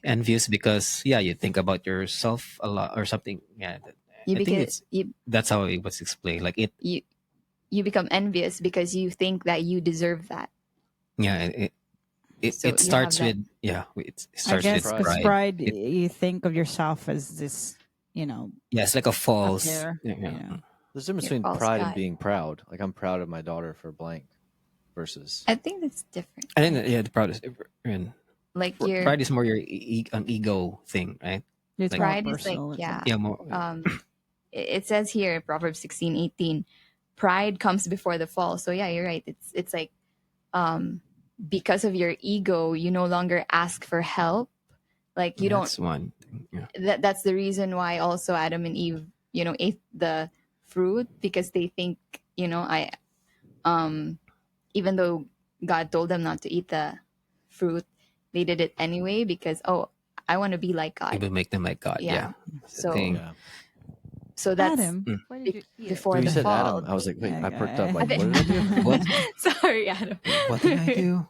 envious because you think about yourself a lot or something. Yeah, You I think because it's you that's how it was explained. Like it, you become envious because you think that you deserve that. yeah, So it you starts have with it I starts guess with because pride. pride, It- you think of yourself as this, Yeah, it's like a false. there, Yeah, you know. There's a difference your between false pride and God. being proud. Like I'm proud of my daughter for blank versus I think that's different. I think that, yeah, the pride is different. Like your Pride is more your an ego thing, right? It's Like- more pride is like, personal. yeah. Yeah, more. It says here, Proverbs 16:18, pride comes before the fall. So yeah, you're right. It's like, because of your ego, you no longer ask for help. Like you That's one thing. Yeah. that's the reason why also Adam and Eve, ate the fruit, because they think, even though God told them not to eat the fruit, they did it anyway because, oh, I want to be like It God. will make them like God. Yeah. Yeah. That's the So- thing. yeah. So that's Adam, Mm. why did you eat it? before When you the said fall. Adam, I was like, wait, I perked up. Okay. Like, what did I do? What? Sorry, Adam. What did I do?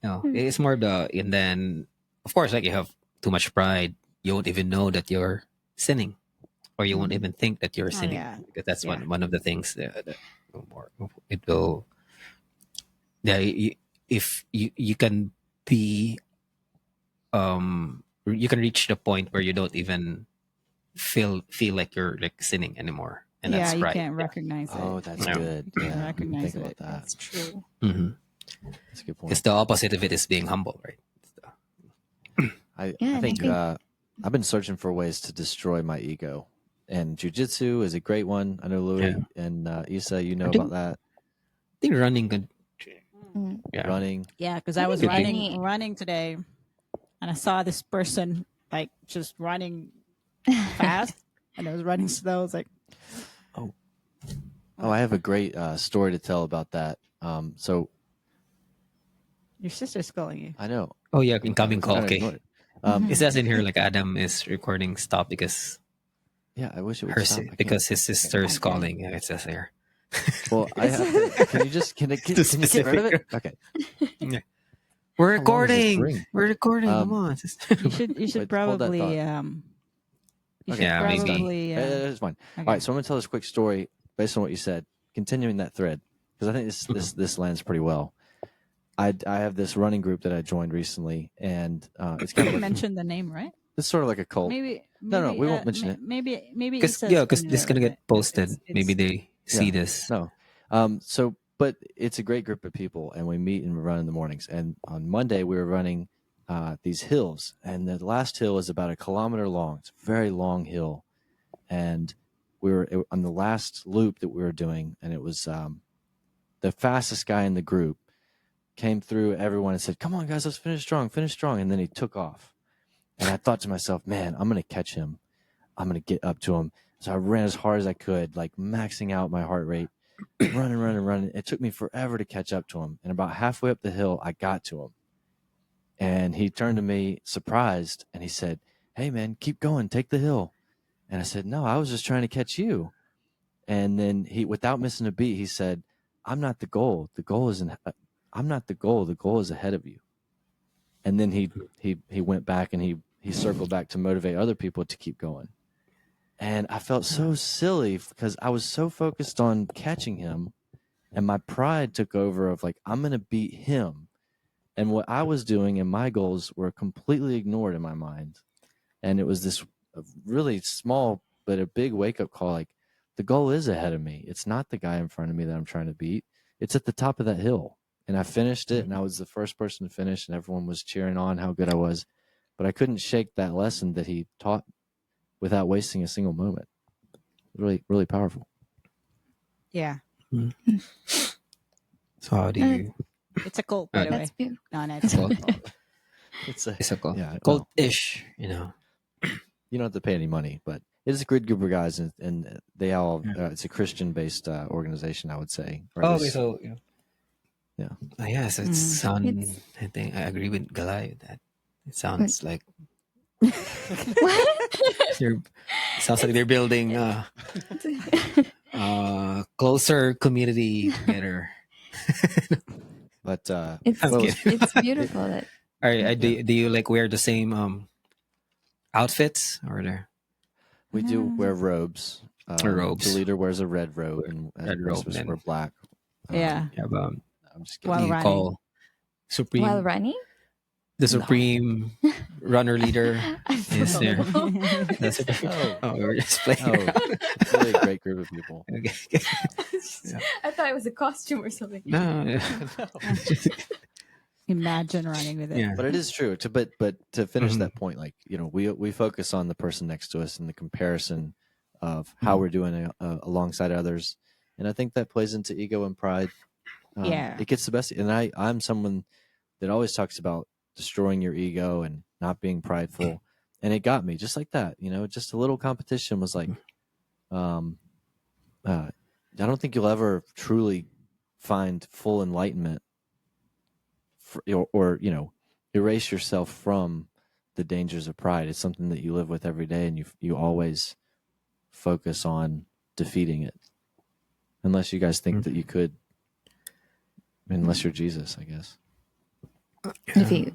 No, it's more and then of course, like you have too much pride, you won't even know that you're sinning, or you won't even think that you're Oh, sinning, yeah. because that's Yeah. one of the things that more it will. Yeah, if you can be, you can reach the point where you don't even feel like you're like sinning anymore, and Yeah, that's you pride. can't recognize Oh, it. that's Yeah. good. Yeah, I didn't Recognize think about it. that. That's true. That's a good point. Because the opposite of it is being humble, right? I Yeah, and I think think- I've been searching for ways to destroy my ego, and jujitsu is a great one. I know Louis and Issa, you know I think- about that. I think running could. Mm. Yeah. Running. Yeah, because I was think it'd be- running today, and I saw this person like just running fast, and I was running slow. I was like, Oh, I have a great story to tell about that. So "Your sister's calling you." I know. Oh yeah, incoming I was call. trying to ignore Okay. it. Mm-hmm. It says in here like Adam is recording stop because Yeah, I wish it would her stop. I can't- because his sister is Okay. calling. Yeah, it says there. Well, I have to, can you just can you get rid of it? Okay. We're How long does this recording. ring? We're recording. Come on. You should Wait, hold that probably thought. you should Yeah, maybe. probably It's fine. okay. All right, so I'm going to tell this quick story based on what you said, continuing that thread, because I think this lands pretty well. I have this running group that I joined recently, and it's kind You of like, mentioned the name, right? it's sort of like a cult. Maybe No, we won't mention it. Maybe Because Issa's because gonna this is gonna know, get right? posted. It's- Maybe they see Yeah. this. No. But it's a great group of people, and we meet and run in the mornings. And on Monday, we were running these hills, and the last hill is about 1 kilometer long. It's a very long hill, and we were on the last loop that we were doing, and it was the fastest guy in the group came through everyone and said, "Come on, guys, let's finish strong," and then he took off. And I thought to myself, "Man, I'm going to catch him. I'm going to get up to him." So I ran as hard as I could, like maxing out my heart rate. running. It took me forever to catch up to him. And about halfway up the hill, I got to him. And he turned to me surprised and he said, "Hey, man, keep going. Take the hill." And I said, "No, I was just trying to catch you." And then he, without missing a beat, he said, "I'm not the goal. The goal isn't, I'm not the goal. The goal is ahead of you." And then he went back and he circled back to motivate other people to keep going. And I felt so silly because I was so focused on catching him, and my pride took over of like, I'm going to beat him. And what I was doing and my goals were completely ignored in my mind. And it was this really small, but a big wake up call. Like, the goal is ahead of me. It's not the guy in front of me that I'm trying to beat. It's at the top of that hill. And I finished it, and I was the first person to finish, and everyone was cheering on how good I was. But I couldn't shake that lesson that he taught without wasting a single moment. Really, really powerful. Yeah, So how do you? it's a cult, by the way. That's beautiful. No, it's Cult. It's a, It's a cult. yeah, Cult-ish, you know. you don't have to pay any money, but it is a good group of guys, and they all, it's a Christian-based organization, I would say. Or at Oh, okay, least- so Yeah. yeah, so it Mm. sounds. It's- I think I agree with Galay with that. It sounds like they're. Sounds like they're building closer community together. but It's I'm well, kidding. it's beautiful that All right, do you like wear the same outfits or there? we do wear robes. Robes. The leader wears a red robe, and Red the robe, rest of us then- wear black. Yeah. Yeah, I'm just what kidding. While do you running. call Supreme? while running. the supreme runner leader is there. No. The supreme- Oh. oh, we were just playing. Oh, around. it's really a great group of people. Okay. Yeah. I thought it was a costume or something. No, yeah. Imagine running with it. Yeah. But it is true. But to finish Mhm. that point, like, you know, we focus on the person next to us and the comparison of how we're doing alongside others, and I think that plays into ego and pride. Yeah. It gets the best. And I'm someone that always talks about destroying your ego and not being prideful, and it got me just like that. You know, just a little competition was like, I don't think you'll ever truly find full enlightenment, or you know, erase yourself from the dangers of pride. It's something that you live with every day, and you always focus on defeating it, unless you guys think that you could, unless you're Jesus, I guess. Defeat,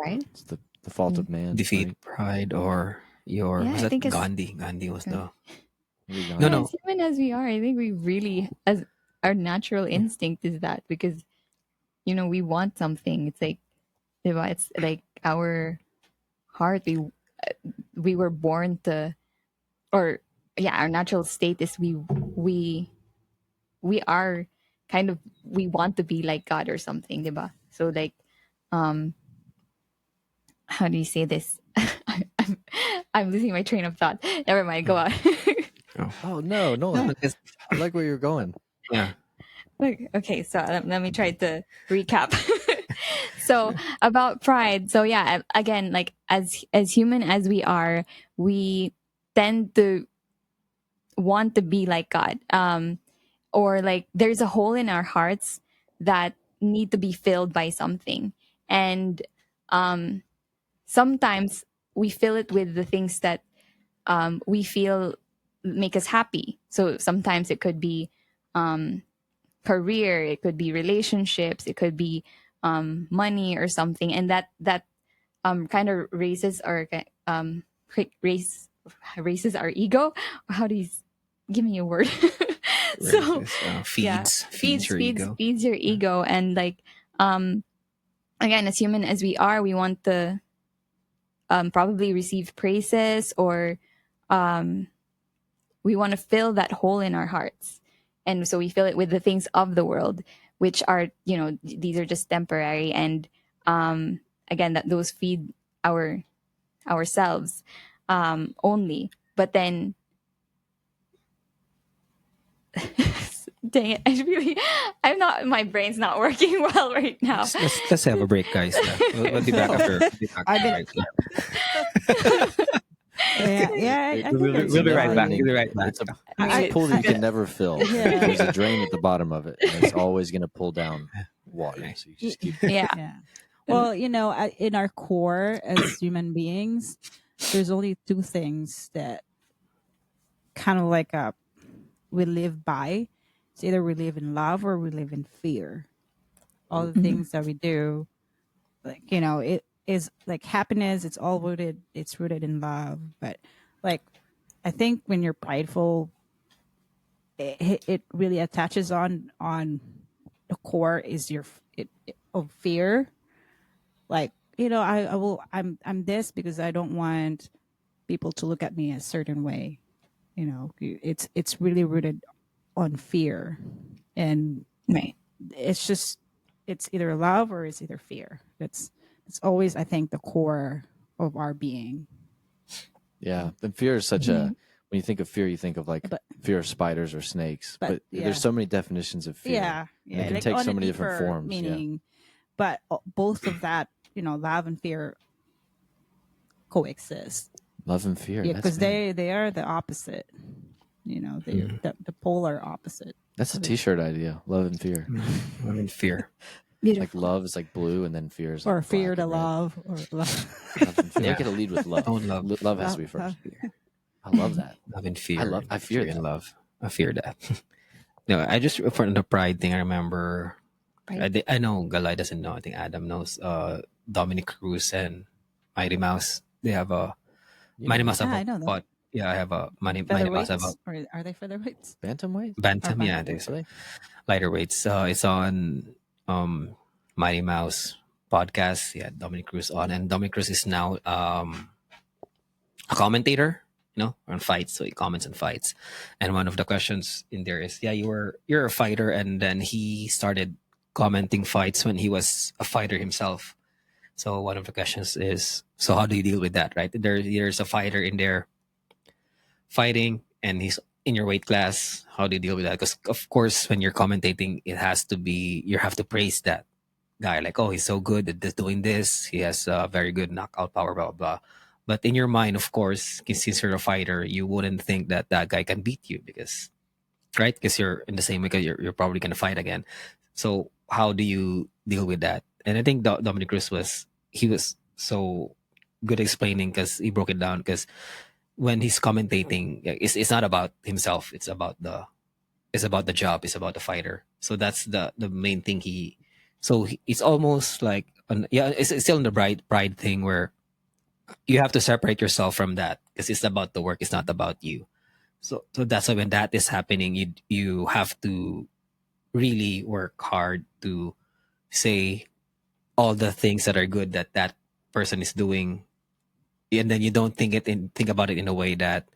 right? It's the fault of man. Defeat right? pride or your Yeah, was I that think it's- Gandhi? Gandhi was the Maybe No, God. no. As human as we are, I think we really, as our natural instinct is that, because, you know, we want something. It's like, diba? It's like our heart. We were born to, or yeah, our natural state is we are kind of, we want to be like God or something, diba? So like, how do you say this? I'm losing my train of thought. Never mind. Go on. Oh no, no, no! it's- I like where you're going. yeah. Okay, so let me try to recap. So about pride. So yeah, again, like as human as we are, we tend to want to be like God. Or like there's a hole in our hearts that need to be filled by something. And sometimes we fill it with the things that we feel make us happy. So sometimes it could be career, it could be relationships, it could be money or something, and that kind of raises our raises our ego. Or how do you give me a word? So Feeds your ego. feeds your ego, and like again, as human as we are, we want to probably receive praises, or we want to fill that hole in our hearts, and so we fill it with the things of the world, which are, you know, these are just temporary, and again, that those feed ourselves only. But then dang it, I'm not, my brain's not working well right now. Let's have a break, guys. We'll be back after. I've been- Yeah, I We'll think be right never back. ending. We'll be right back. It's a I- pool that you can never fill. Yeah. There's a drain at the bottom of it, and it's always going to pull down water. So you just keep. Yeah. Yeah. Well, you know, in our core as human beings, there's only two things that kind of like we live by. It's either we live in love or we live in fear. All the things that we do, like, you know, it is like happiness. It's all rooted. It's rooted in love. But like, I think when you're prideful, it really attaches on the core is of fear. Like, you know, I'm this because I don't want people to look at me a certain way. You know, it's really rooted on fear, and Right. it's just, it's either love or it's either fear. It's always, I think, the core of our being. Yeah, and fear is such a. When you think of fear, you think of like But- fear of spiders or snakes. But, But yeah. there's so many definitions of fear. Yeah, They yeah. can like take on so a many different deeper forms. Yeah. meaning, but both of that, you know, love and fear coexist. Love and fear. Yeah, that's because man. they are the opposite. You know, they're the polar opposite. That's a T-shirt idea. Love and fear. I'm in fear. Beautiful. Like love is like blue, and then fear is like Or fear black to and red. love, or love. Love and fear. Yeah. Make it a lead with love. Own love. Love has to be Love- first. I love that. Love and fear. I fear and that. love. I fear that. No, I just for the pride thing. I remember. Pride. I know Galay doesn't know. I think Adam knows. Dominic Cruz and Mighty Mouse. They have a Mighty Mouse. Yeah, have I a know that. pot. Yeah, I have a Mighty Mouse. Have a Featherweights, or are they featherweights? Bantamweight. bantam. Or Yeah, bantam. there's Really? lighter weights. It's on Mighty Mouse podcast. He had Dominic Cruz on, and Dominic Cruz is now a commentator, on fights. So he comments on fights. And one of the questions in there is, yeah, you're a fighter, and then he started commenting fights when he was a fighter himself. So one of the questions is, so how do you deal with that, right? There's a fighter in there fighting, and he's in your weight class. How do you deal with that? Because of course, when you're commentating, it has to be, you have to praise that guy, like, oh, he's so good at doing this. He has very good knockout power, blah, blah, blah. But in your mind, of course, since you're a fighter, you wouldn't think that that guy can beat you because, right? Because you're in the same way, because you're probably going to fight again. So how do you deal with that? And I think Dominic Cruz was so good explaining, because he broke it down. Because when he's commentating, it's not about himself. It's about the job. It's about the fighter. So that's the main thing. It's almost like it's still in the pride thing where you have to separate yourself from that, because it's about the work. It's not about you. So that's why when that is happening, you have to really work hard to say all the things that are good that person is doing, and then you don't think about it in a way that,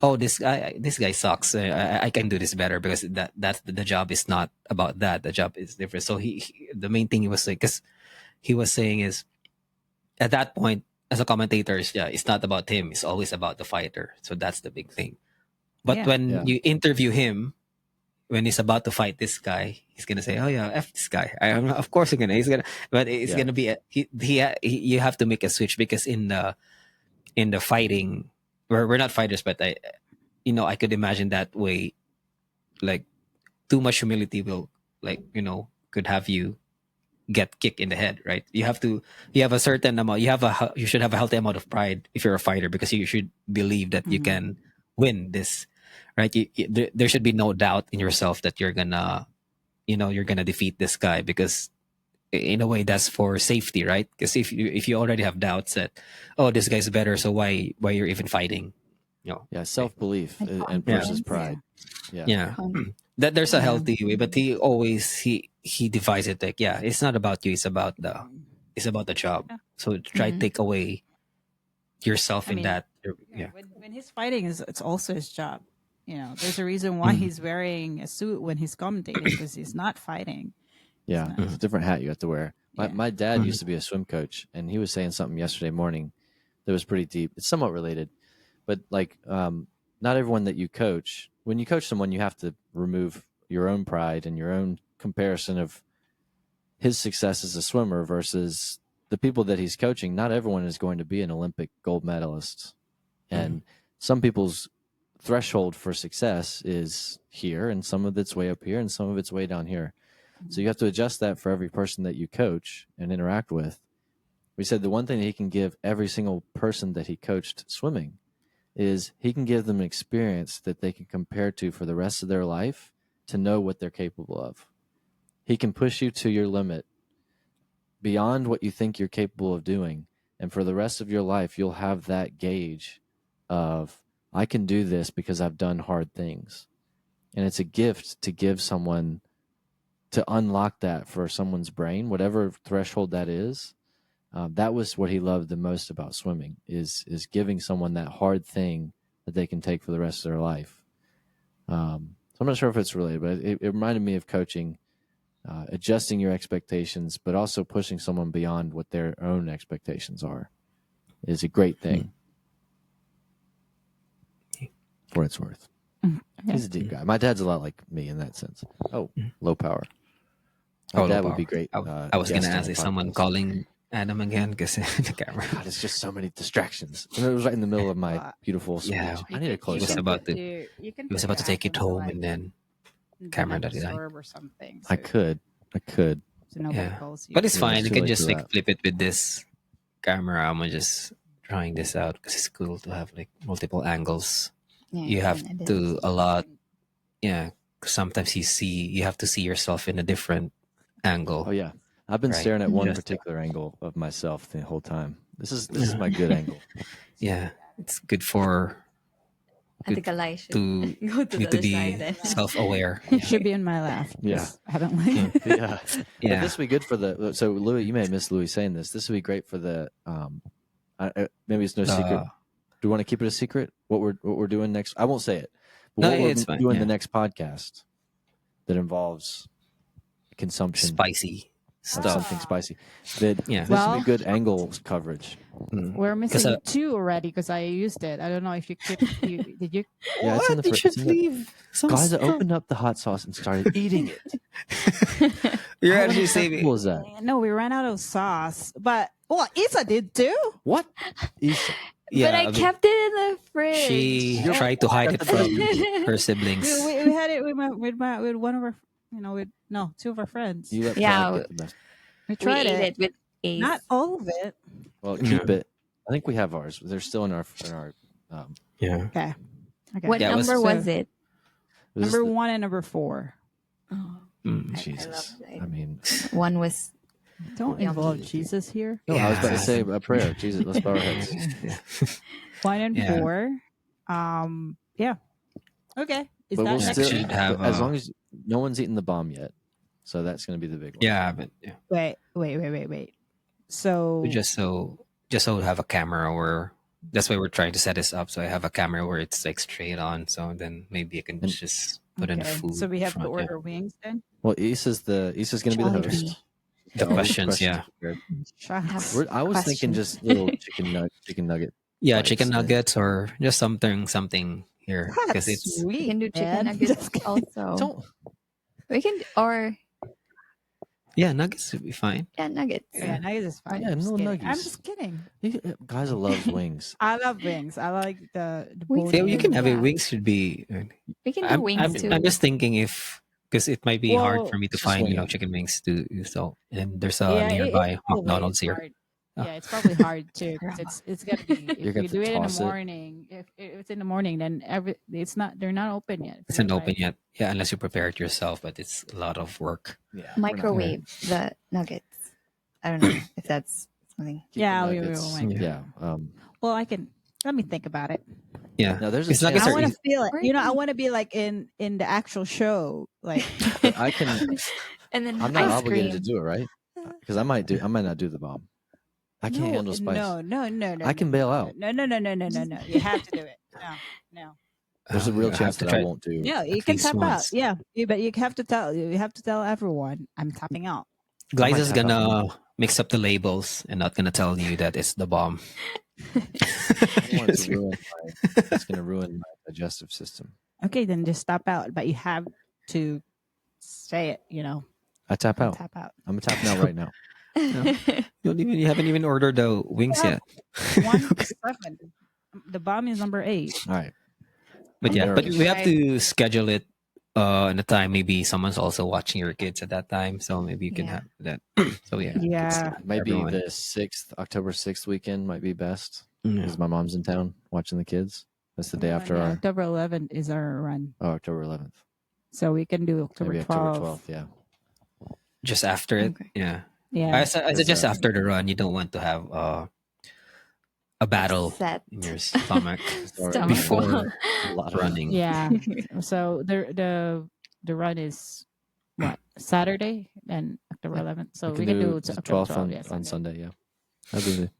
oh, this guy sucks. I can do this better, because that's the job is not about that. The job is different. So the main thing he was saying, because he was saying is, at that point as a commentator, it's not about him. It's always about the fighter. So that's the big thing. But when you interview him, when he's about to fight this guy, he's gonna say, "Oh yeah, f this guy." Of course he's gonna, but it's gonna be you have to make a switch, because in the fighting, we're not fighters, but I could imagine that way, like too much humility will, like, could have you get kicked in the head, right? You have a certain amount, you should have a healthy amount of pride if you're a fighter, because you should believe that you can win this, right? There should be no doubt in yourself that you're gonna defeat this guy, because in a way that's for safety, right? Because if you already have doubts that, oh, this guy's better, so why you're even fighting, Yeah, self-belief and Yeah. versus pride. yeah. That there's a healthy way, but he divides it like, yeah, it's not about you, it's about the job. So try to take away yourself in that. Yeah. When he's fighting, it's also his job. There's a reason why he's wearing a suit when he's commentating, because he's not fighting. Yeah, it's a different hat you have to wear. Yeah. My dad used to be a swim coach, and he was saying something yesterday morning that was pretty deep. It's somewhat related, but like not everyone that you coach, when you coach someone, you have to remove your own pride and your own comparison of his success as a swimmer versus the people that he's coaching. Not everyone is going to be an Olympic gold medalist, and some people's threshold for success is here, and some of it's way up here, and some of it's way down here. So you have to adjust that for every person that you coach and interact with. We said the one thing that he can give every single person that he coached swimming is he can give them an experience that they can compare to for the rest of their life to know what they're capable of. He can push you to your limit beyond what you think you're capable of doing. And for the rest of your life, you'll have that gauge of, I can do this because I've done hard things. And it's a gift to give someone, to unlock that for someone's brain, whatever threshold that is. That was what he loved the most about swimming, is giving someone that hard thing that they can take for the rest of their life. So I'm not sure if it's related, but it reminded me of coaching, adjusting your expectations, but also pushing someone beyond what their own expectations are is a great thing. For what it's worth. He's a deep guy. My dad's a lot like me in that sense. Oh, low power. My dad would be great. I was going to ask, is someone calling Adam again? Because the camera. God, it's just so many distractions. And it was right in the middle of my beautiful speech. Yeah. I need to close was up. about to- He was about to take it home, and then camera that died. or something. I could. So nobody Yeah. calls you. But it's Yeah, fine. it's You too can late just for like that. flip it with this camera. I'm just trying this out because it's cool to have like multiple angles. You have to a lot. Yeah. 'Cause sometimes you have to see yourself in a different angle. Oh yeah, I've been Right. staring at one Just- particular angle of myself the whole time. This is my good angle. Yeah. It's good for I think Alai should to go to the need to other be side then. self-aware. It should be in my lap. Yeah. I haven't like. Yeah. But Yeah. this would be good for the. So Louis, you may have missed Louis saying this. This would be great for the. Maybe it's no secret. Do you want to keep it a secret? What we're doing next? I won't say it. But No, what we're it's fine, doing yeah. the next podcast that involves consumption Spicy of stuff. something spicy. That Yeah. this would Well- be good angle coverage. Mm. We're missing 'Cause, 2 already because I used it. I don't know if you kept. Did you? Yeah, it's in the You first. should leave some Guys stuff. opened up the hot sauce and started eating it. You're How actually unacceptable saving. is that? No, we ran out of sauce. But Isa did too. What? Isa. Yeah, but I mean, kept it in the fridge. she tried to hide it from her siblings. We had it with one of our, with 2 of our friends. You let Yeah, Pride get the best. We we tried ate it. it with Ace. Not all of it. Well, Yeah. keep it. I think we have ours. They're still in our. Yeah. Okay. What Yeah, it was- number was it? Was this Number the- 1 and number 4. Oh, Mm. I Jesus. love that. I mean, one was Don't Yummy. involve Jesus here. no, I was about to Yeah. say a prayer. Jesus, let's bow our heads. 1 and Yeah. 4. Yeah. Okay. Is But that we'll next still, week? should have, as long as no one's eaten the bomb yet, so that's going to be the big one. Yeah, but yeah. Wait. So We just so we have a camera where that's why we're trying to set this up. So I have a camera where it's like straight on. So then maybe I can And- just put in the okay. food. So we have to front, yeah. order wings then. Well, Issa's going to be the host. Jollibee. The All these questions, yeah. prepared. Shucks. I was thinking Questions. just little chicken nugget. Yeah, Like, chicken so- nuggets or just something here because That's it's we sweet. can do chicken man. nuggets Just kidding. also. Don't. We can or nuggets would be fine. yeah, nuggets. Yeah, nuggets is fine. Yeah, I'm just no kidding. I'm nuggies. just kidding. Guys loves wings. I love wings. I like the Wings bone Yeah, you can have it. Yeah. Wings should be. We can do wings too. I'm just thinking if because it might be hard Well, for me to just find wing it. chicken wings to so and there's a Yeah, nearby probably McDonald's is here. hard. Oh. Yeah, it's probably hard too. 'Cause it's gonna be You're if gonna you do it in the toss it. morning. If it's in the morning, then they're not open yet. It's not open yet. Yeah, unless you prepare it yourself, but it's a lot of work. Yeah, Microwave the nuggets. I don't know if that's something. Yeah, we nuggets. will. Yeah. Yeah. Well, let me think about it. Yeah, Now there's a It's nuggets chance I are want easy. to feel it. Where I is- want to be like in the actual show. Like that I can. And then I'm not ice obligated cream. to do it, right? Because I might not do the bomb. I can't handle spice. No. I can bail out. No. You have to do it. No. There's a real I have chance to that try- I won't do. Yeah, you At can least tap once. out. Yeah, but you have to tell everyone I'm tapping out. Glyza is I might have gonna mix up the labels and not gonna tell you that it's the bomb. I don't want it to ruin it's going to ruin my digestive system. Okay, then just tap out. But you have to say it. I tap out. Tap out. I'm tapping out right now. You haven't even ordered the wings Yeah. yet. 1-7. The bomb is number 8. All right. But I'm yeah, but nervous. we have to schedule it in a time. Maybe someone's also watching your kids at that time, so maybe you can Yeah. have that. So yeah, Yeah. Maybe everyone. the October 6th weekend might be best Yeah. because my mom's in town watching the kids. That's the day after our October 11th is our run, October 11th. so we can do October Maybe 12th. October 12th. Yeah. Just after it. Okay. Yeah, Yeah, I suggest uh, after the run, you don't want to have a battle Set. in your stomach Sorry, Stomach. before a lot of running. yeah. So the run is what, Saturday and October 11th. So we can do it the October 12th 12th. Yeah, on Sunday. Sunday. Yeah. That'd be the-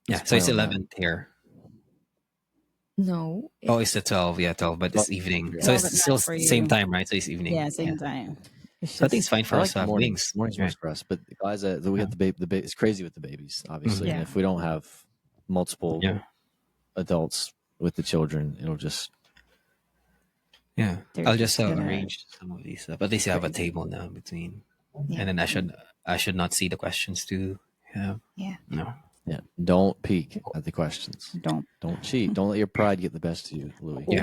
Yeah, Let's so it's plan on that. 11th here. No. Oh, it's the 12. Yeah, 12, but it's Well, evening. yeah. So 12 it's at still night for same you. time, right? So it's evening. Yeah, same time. It's So I think it's just- fine for I us like to have mornings. wings. Mornings Right. works for us, but the guys, we got the baby. It's crazy with the babies, obviously. Yeah. And if we don't have multiple Yeah. adults with the children, it'll just Yeah, They're I'll just just gonna- arrange some of these stuff. At least you have a table now between, Yeah. and then I should not see the questions too. Yeah, Yeah. no. yeah. Don't peek at the questions. don't. Don't cheat. Don't let your pride get the best of you, Louis. Yeah.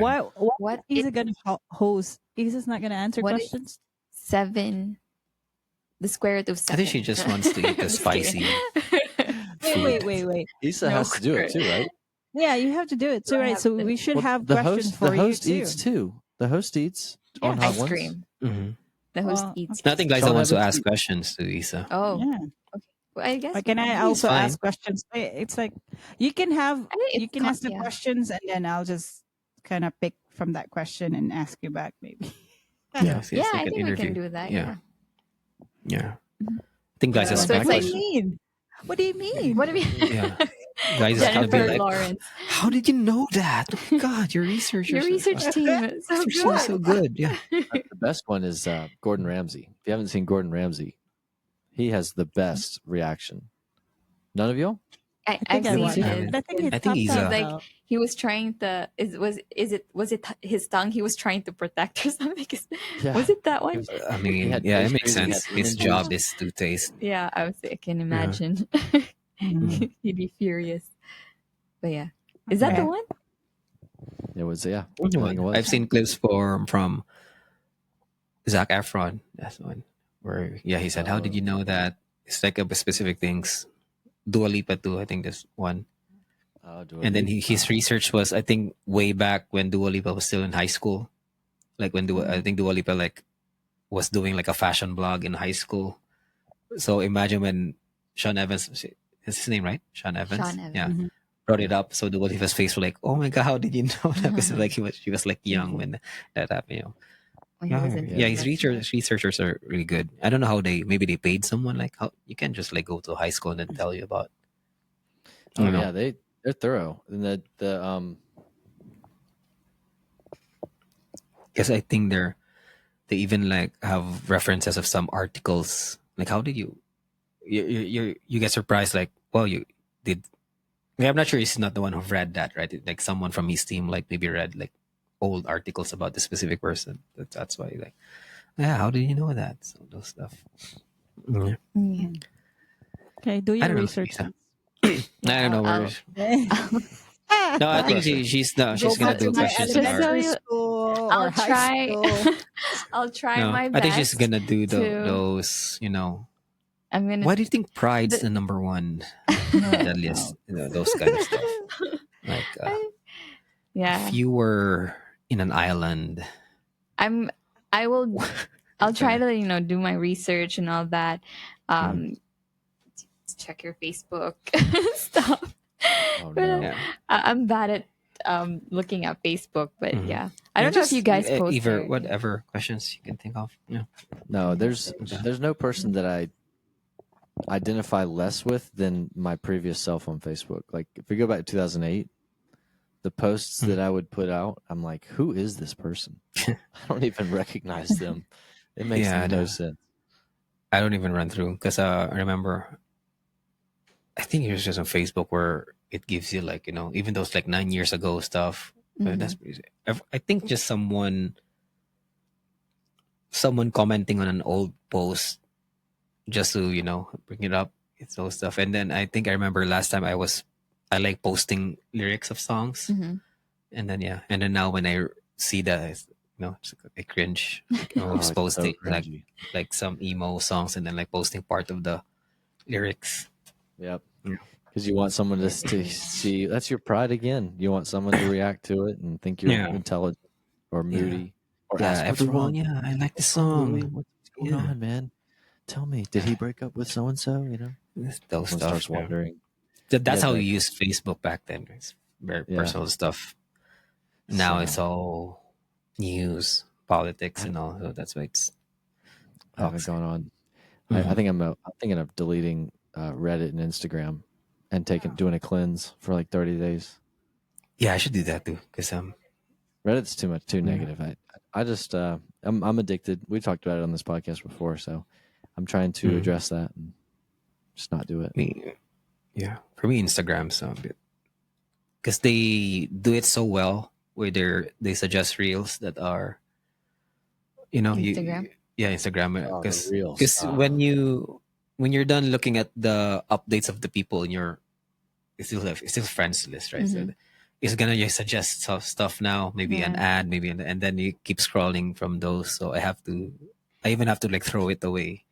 What Is is it gonna host? Is this not gonna answer What is- questions? 7? The square root of 7. I think she just wants to eat the Just kidding. spicy. Wait. Issa No, has to do it too, right? Yeah, you have to do it too, I right? have So to- we should Well, have the questions host, for the host you eats too. too. The host eats on Yeah. hot Ice ones. cream. Mm-hmm. The host Well, eats. I think Liza Sean wants to Evans ask eat- questions to Isa. Oh, Yeah. well, I guess. Or can I yeah. also fine. ask questions? It's like you can have I think you it's can ask the yeah. questions and then I'll just kind of pick from that question and ask you back, maybe. Yeah, so Yeah, it's like I an think we interview. can do that. Yeah. Yeah. Yeah. I think guys So is So back. it's What like, do you mean? What do you mean? what do we? Yeah. Guys is gonna be Jennifer like, Lawrence, how did you know that? Oh my God, your research, your research team is so research team is so good. good. Yeah. the best one is Gordon Ramsay. If you haven't seen Gordon Ramsay, he has the best reaction. None of you? I've I seen watched it, his. but I think I think he's He's a. like he was trying to was it his tongue he was trying to protect or something? Yeah. Was it that He one? was- I He mean, had yeah, it pastries, makes he had sense. lemon His juice. job is to taste. Yeah, I can imagine. Mhm. He'd be furious. But yeah, is that the Okay. one? It was, yeah. I think it was. I've seen clips from Zac Efron. That's one where he said, "How did you know that?" It's like a specific things. Dua Lipa too. I think there's one. And then his research was, I think, way back when Dua Lipa was still in high school. Like when I think Dua Lipa like was doing like a fashion blog in high school. So imagine when Sean Evans, is his name right? Sean Evans. Sean Evans. Yeah, Mhm. brought it up. So Dua Lipa's face was like, "Oh my God, how did you know that?" Because like she was like young when that happened. You know. When he was in Yeah, his university. researchers are really good. I don't know how maybe they paid someone like how you can just like go to high school and then tell you about. Oh you know. yeah, they're thorough. And the Because I think they even like have references of some articles. Like how did you get surprised? Like, well, you did. Yeah, I'm not sure he's not the one who read that, right? Like someone from his team, like maybe read like old articles about this specific person. That's why, like, yeah, how did you know that? So those stuff. Yeah. Yeah. Okay, do I your don't know. research. Lisa. I don't know where. No, I think she's no, she's Go gonna back do to my questions that are. elementary school or I'll high try. school. I'll try No, my best. I think she's gonna do to- those. You know, I'm gonna. why do you think Pride's the number one deadliest? You know, those kind of stuff. Like, yeah, if you were in an island, I will. I'll try to do my research and all that. Check your Facebook stuff. oh But, no. yeah. I'm bad at looking at Facebook, but Mhm. yeah, I don't know if you guys post either there. whatever questions you can think of. Yeah. No, there's no person that I identify less with than my previous self on Facebook. Like if we go back to 2008, the posts that I would put out, I'm like, who is this person? I don't even recognize them. It makes Yeah, I no know. sense. I don't even run through because I remember. I think it was just on Facebook where it gives you like even those like 9 years ago stuff. That's I think just someone commenting on an old post just to bring it up. It's those stuff. And then I think I remember last time I like posting lyrics of songs. Mhm. And then and then now when I see that, it's like I cringe. Like, Oh, it's it's posting so cringy. like some emo songs and then like posting part of the lyrics. Yep. Yeah. Because you want someone to see. That's your pride again. You want someone to react to it and think you're Yeah. intelligent or moody or Yeah, ask, "What's everyone. wrong? Yeah, I like the Louis, song. what's going Yeah. on, man? Tell me, did he break up with so and so? Those Someone stuff. starts Yeah. wondering. That's Yeah, how but- we used Facebook back then. It's very Yeah. personal stuff. Now So- it's all news, politics, and all. So that's why it's. I haven't toxic. gone on. Mhm. I think I'm thinking of deleting Reddit and Instagram and doing a cleanse for like 30 days. Yeah, I should do that too. Because Reddit's too Yeah. negative. I just I'm addicted. We talked about it on this podcast before, so I'm trying to Mhm. address that and just not do it. for me, Instagram's a bit because they do it so well where they suggest reels that are, Instagram? Instagram. Oh, the Because reels. when you're done looking at the updates of the people in your it's still friends list, right? So it's gonna just suggest stuff now, maybe an Yeah. ad, maybe and then you keep scrolling from those. So I even have to like throw it away.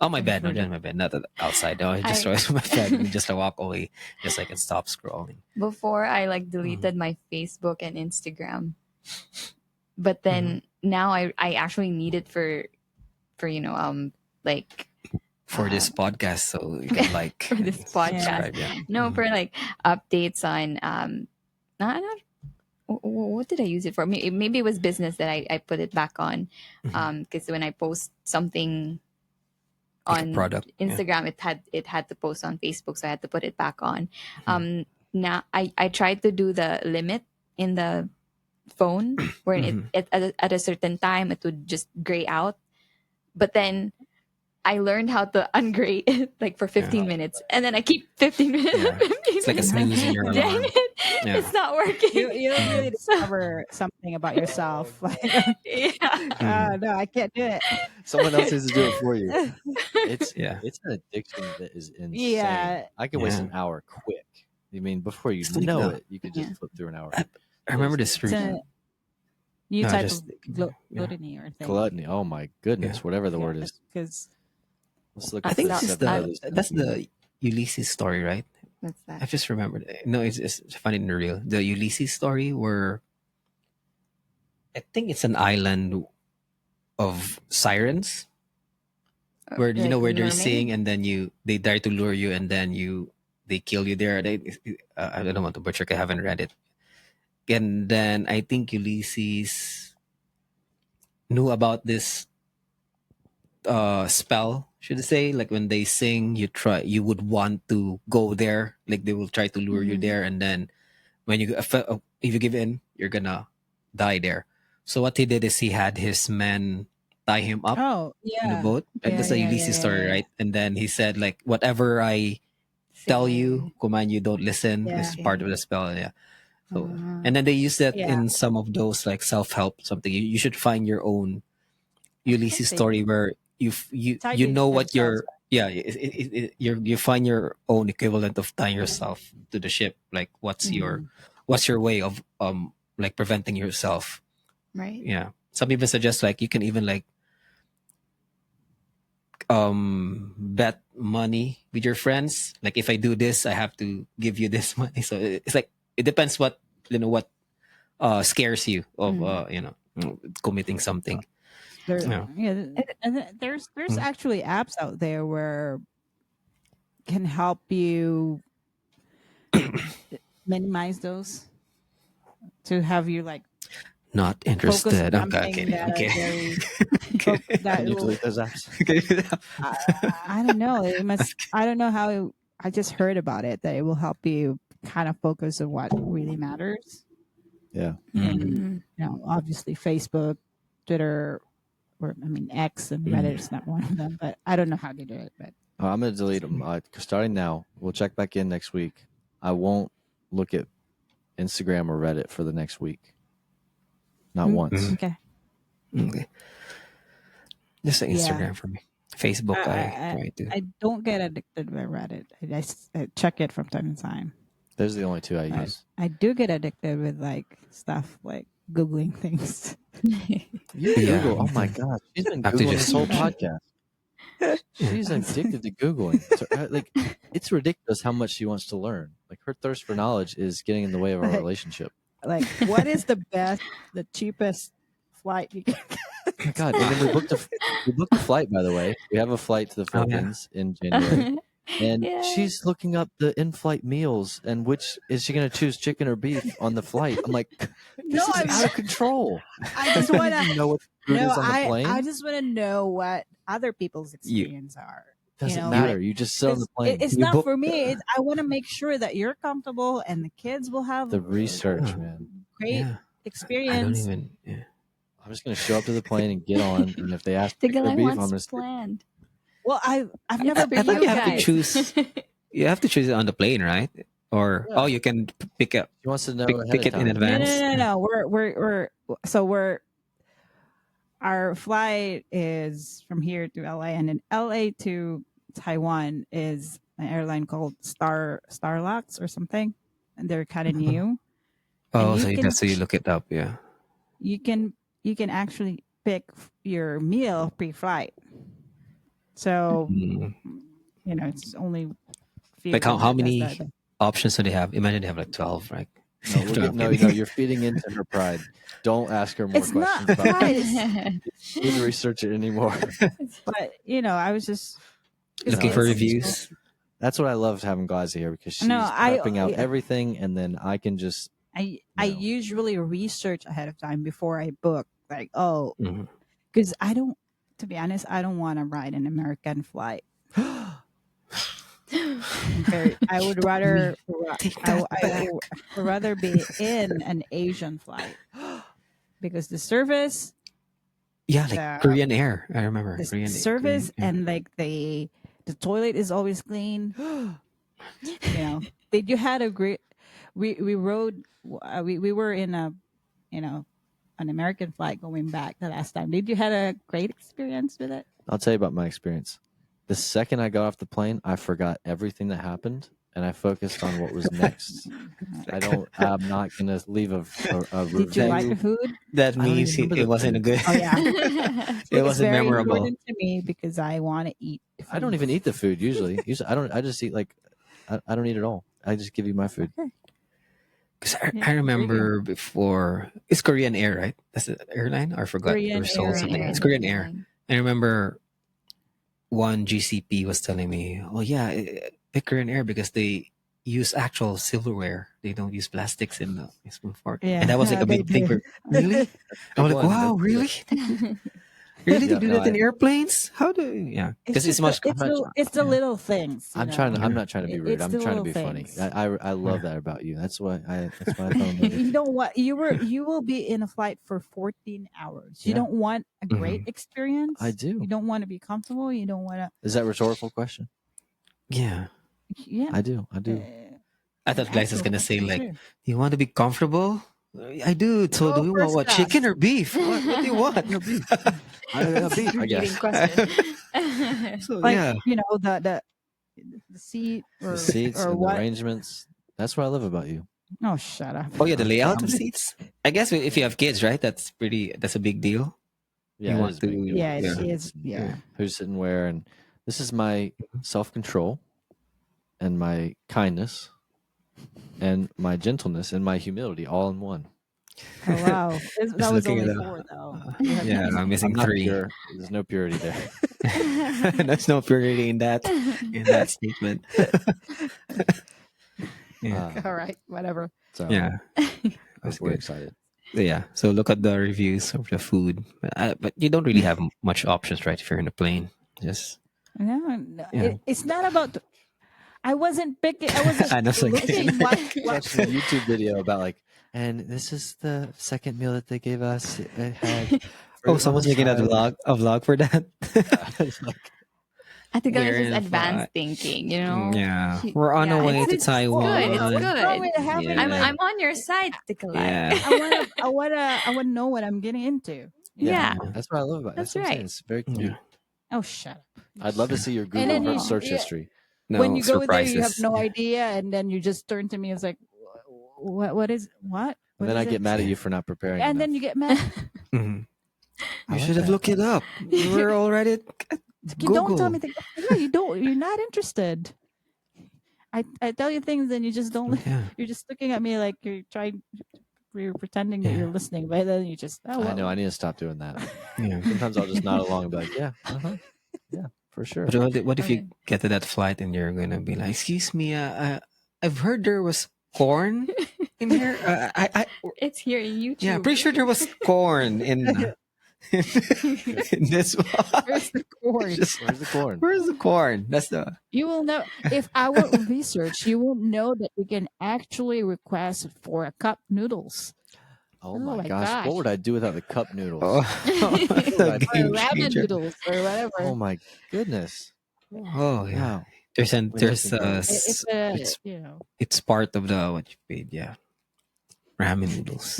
On my bed, not on my bed, not outside. No, I just throw it on my bed and just walk away, just so I can stop scrolling. Before I like deleted my Facebook and Instagram, but then now I actually need it for like For this podcast, so you can like For this and podcast. subscribe, yeah. no for like updates on not what did I use it for? Maybe it was business that I put it back on. Because when I post something Like a on product. Yeah. Instagram, it had to post on Facebook, so I had to put it back on. Now I tried to do the limit in the phone where at a certain time it would just gray out, but then I learned how to ungray it like for 15 minutes, and then I keep 15 minutes. Yeah. 15 It's like a minutes. snooze in your Dang alarm. it, Yeah. it's not working. You really discover something about yourself. Like, Yeah. no, I can't do it. Someone else needs to do it for you. It's Yeah. it's an addiction that is insane. Yeah. I could waste Yeah. an hour quick. I mean, before you It's like know the- it, you could just flip through an hour. I remember this It's a new No, type just- of yeah. gluttony or thing. Gluttony. Oh my goodness, Yeah. whatever the word is. Because Let's look I at think the this is seven that- deadly sins. that's the Ulysses story, right? What's I that? just remembered. No, it's funny in the real. The Ulysses story where I think it's an island of sirens where you know Like where they're mermaid? singing and then they dare to lure you and then they kill you there. I don't want to butcher. I haven't read it. And then I think Ulysses knew about this spell, should I say, like when they sing you would want to go there, like they will try to lure you Mhm. there, and then when if you give in, you're gonna die there. So what he did is he had his men tie him up oh in the yeah, boat. Like, Yeah, that's a yeah, Ulysses yeah, story, yeah. right? And then he said like whatever I tell you, command you, don't listen, Yeah. is part of the spell. Yeah. So Ah. and then they use that Yeah. in some of those like self-help something. You should find your own Ulysses They- story where you Tie know what themselves your you find your own equivalent of tying yourself to the ship. Like what's Mm-hmm. your way of like preventing yourself. Right. Yeah. Some even suggest like you can even like bet money with your friends. Like if I do this, I have to give you this money. So it's like it depends what what scares you of committing something. There, Yeah. and there's Mhm. actually apps out there where can help you minimize those to have you like Not focus on interested. Okay, something okay, that are okay. very Okay. that Can you will, delete those apps? I don't know. It must. I don't know how. I just heard about it that it will help you kind of focus on what really matters. Yeah. And Mhm. obviously Facebook, Twitter, or I mean X and Reddit is not one of them. But I don't know how to do it. But I'm gonna delete them. Starting now, we'll check back in next week. I won't look at Instagram or Reddit for the next week. Not Mm. once. okay, Okay. Just like Yeah. Instagram for me. Facebook, I try to. I don't get addicted by Reddit. I check it from time to time. Those are the only two I Right. use. I do get addicted with like stuff like googling things. You Yeah. Google. Oh my God, she's been Have to googling just- this whole podcast. She's addicted to googling. So, like, it's ridiculous how much she wants to learn. Like, her thirst for knowledge is getting in the way of our Like- relationship. Like, what is the best, the cheapest flight you can? Oh my God! And then we booked a flight. By the way, we have a flight to the Oh, yeah. Philippines in January, and Yeah. she's looking up the in-flight meals and which is she going to choose, chicken or beef on the flight. I'm like, this No, is I'm out of control. I just You want don't even to. know what food No, is on the plane. I just want to know what other people's experience are. Doesn't you know, matter. like, You just sit on the plane. It's You not book- for me. I want to make sure that you're comfortable and the kids will have The research, Yeah. man. great Yeah. I don't experience. even. Yeah. I'm just going to show up to the plane and get on, and if they ask The chicken or guy beef, I'm wants going to planned. Well, I've never It's been. for I thought you have to guys. choose. You have to choose it on the plane, right? Or Yeah. you can pick up. She wants to know Pick- ahead pick of it in time. advance. No. We're our flight is from here to LA, and then LA to Taiwan is an airline called Starlux or something, and they're kind of new. Oh, you so can- that's so you look it up. Yeah. You can actually pick your meal pre-flight. So Mm. it's only Like how that does many that. options do they have? Imagine they have like 12, right? No, no, you're feeding into her pride. Don't ask her more It's not questions about pride. it. She didn't research it anymore. But I was just Looking No, for it's- reviews. That's what I loved having Glazy here because she's No, prepping out everything, and then I can just I No. usually research ahead of time before I book. Like, oh, Mhm. because I don't. To be honest, I don't want to ride an American flight. I would rather Take that back. would rather be in an Asian flight because the service, Yeah, like the Korean Air. I remember the Korean. service, Air. and like the toilet is always clean. Did you had a great? We rode. We were in a, you know, an American flight going back the last time. Did you had a great experience with it? I'll tell you about my experience. The second I got off the plane, I forgot everything that happened and I focused on what was next. I'm not going to leave a Did you like the review. food? That I don't means even remember it the wasn't a food. good. Oh yeah, It it's wasn't very memorable. important to me because I want to eat. The I don't food. even eat the food usually. I don't. I just eat like I don't eat it all. I just give you my food. Because Yeah, I there you remember before, it's Korean Air, right? That's the airline? I forgot. Korean Or Seoul Air, something. yeah. It's Korean Air. I remember one GCP was telling me, oh, yeah, pick Korean Air because they use actual silverware. They don't use plastics in the spoon fork. Yeah, And that was like a they big thing do. for, really? I'm like, One, wow, don't do really? that. Really? They Yeah, do no, that in airplanes? How do, yeah. Because it's just much, it's the yeah. little things. I'm trying to. know? I'm not trying to be rude. It's I'm the trying to little be funny. things. I love that about you. That's why I fell in love with You you. don't want you will be in a flight for 14 hours. You Yeah. don't want a great Mhm. experience. I do. You don't want to be comfortable. You don't want to. Is that a rhetorical question? Yeah. Yeah. I do. I do. I thought Gleis was Actual going to say, like, question, do you want to be comfortable? I do. So Go do we want first what? class. Chicken or beef? What do you want? Beef, I guess. question. So like yeah. the seat or The seats or and the what? arrangements. That's what I love about you. Oh, shut up. Oh yeah, the layout of seats. I guess if you have kids, right? That's a big deal. Yeah, You it want is a big to- deal. Yeah, Yeah. it is. Yeah. Who's sitting where, and this is my self-control, and my kindness, and my gentleness, and my humility, all in one. Oh wow, that Just was looking only at the- 4 though. Yeah, I'm missing I'm not 3. pure. There's no purity there. There's no purity in that statement. Yeah. All right, whatever. So Yeah. That's we're good. excited. Yeah. So look at the reviews of the food, but you don't really have much options, right? If you're in a plane, just No, Yeah. it's not about. I wasn't picking. I wasn't I know, it's like- looking what. Watched a YouTube video about like, and this is the second meal that they gave us. It had oh, fruit someone's on the making a side. vlog for that. It's like, I think We're it's just in advanced fi- thinking, you know. Yeah, She- we're on our Yeah, way it's- to it's Taiwan. good, it's good. What's wrong with having Yeah. I'm on your side, Tikalai. Yeah. I wanna know what I'm getting into. Yeah. that's what I love about it. That's That's what I'm saying. right. It's very cute. Yeah. Oh, shut up. I'd love to see your Google then you- search yeah. history. No When you go surprises. there, you have no idea, and then you just turn to me. It's like, what is what? And then I get mad at you for not preparing. And then enough. you get mad. Mhm. I You like should have that. looked it up. You were already at You don't tell Google. me things. Yeah, you don't. You're not interested. I tell you things, and you just don't. Yeah. You're just looking at me like you're pretending that Yeah. you're listening, but then you just. Oh, I know. well. I need to stop doing that. Yeah. Sometimes I'll just nod along and be like, yeah, yeah, for sure. But what if you Okay. get to that flight and you're gonna be like, "Excuse me, I've heard there was corn in here. It's here in YouTube. Yeah, pretty sure there was corn in this one. Where's the cord? Just- Where's the corn? Where's the corn? That's the You will know if I will research. You will know that we can actually request for a cup noodles Oh Oh my my gosh. gosh. What would I do without the cup noodles? oh, the Or or game ramen changer. noodles or whatever. Oh my goodness. Oh yeah. Wow. There's making progress. It's it's you know. it's part of the what you paid. Yeah, ramen noodles.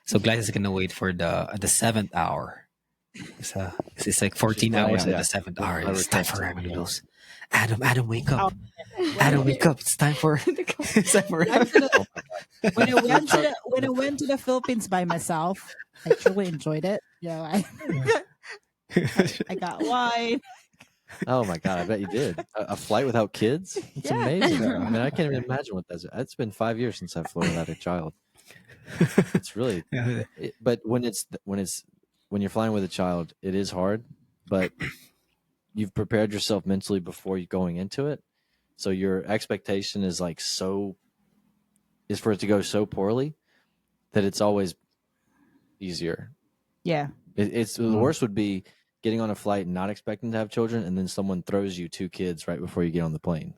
So Gladys is gonna wait for the 7th hour. It's like 14 Yeah, hours yeah. at the 7th hour. I It's time request for it, ramen yeah. noodles. Adam, wake up. Oh, Adam, wake up. It's time for it's time for ramen. when I went to the Philippines by myself, I truly enjoyed it. Yeah, I got wine. Oh my god, I bet you did. A flight without kids? It's Yeah. amazing. I mean, I can't even imagine what that's. It's been 5 years since I've flown without a child. It's really, but when you're flying with a child, it is hard. But you've prepared yourself mentally before you going into it, so your expectation is like is for it to go so poorly that it's always easier. Yeah. It's the worst would be getting on a flight and not expecting to have children, and then someone throws you 2 kids right before you get on the plane.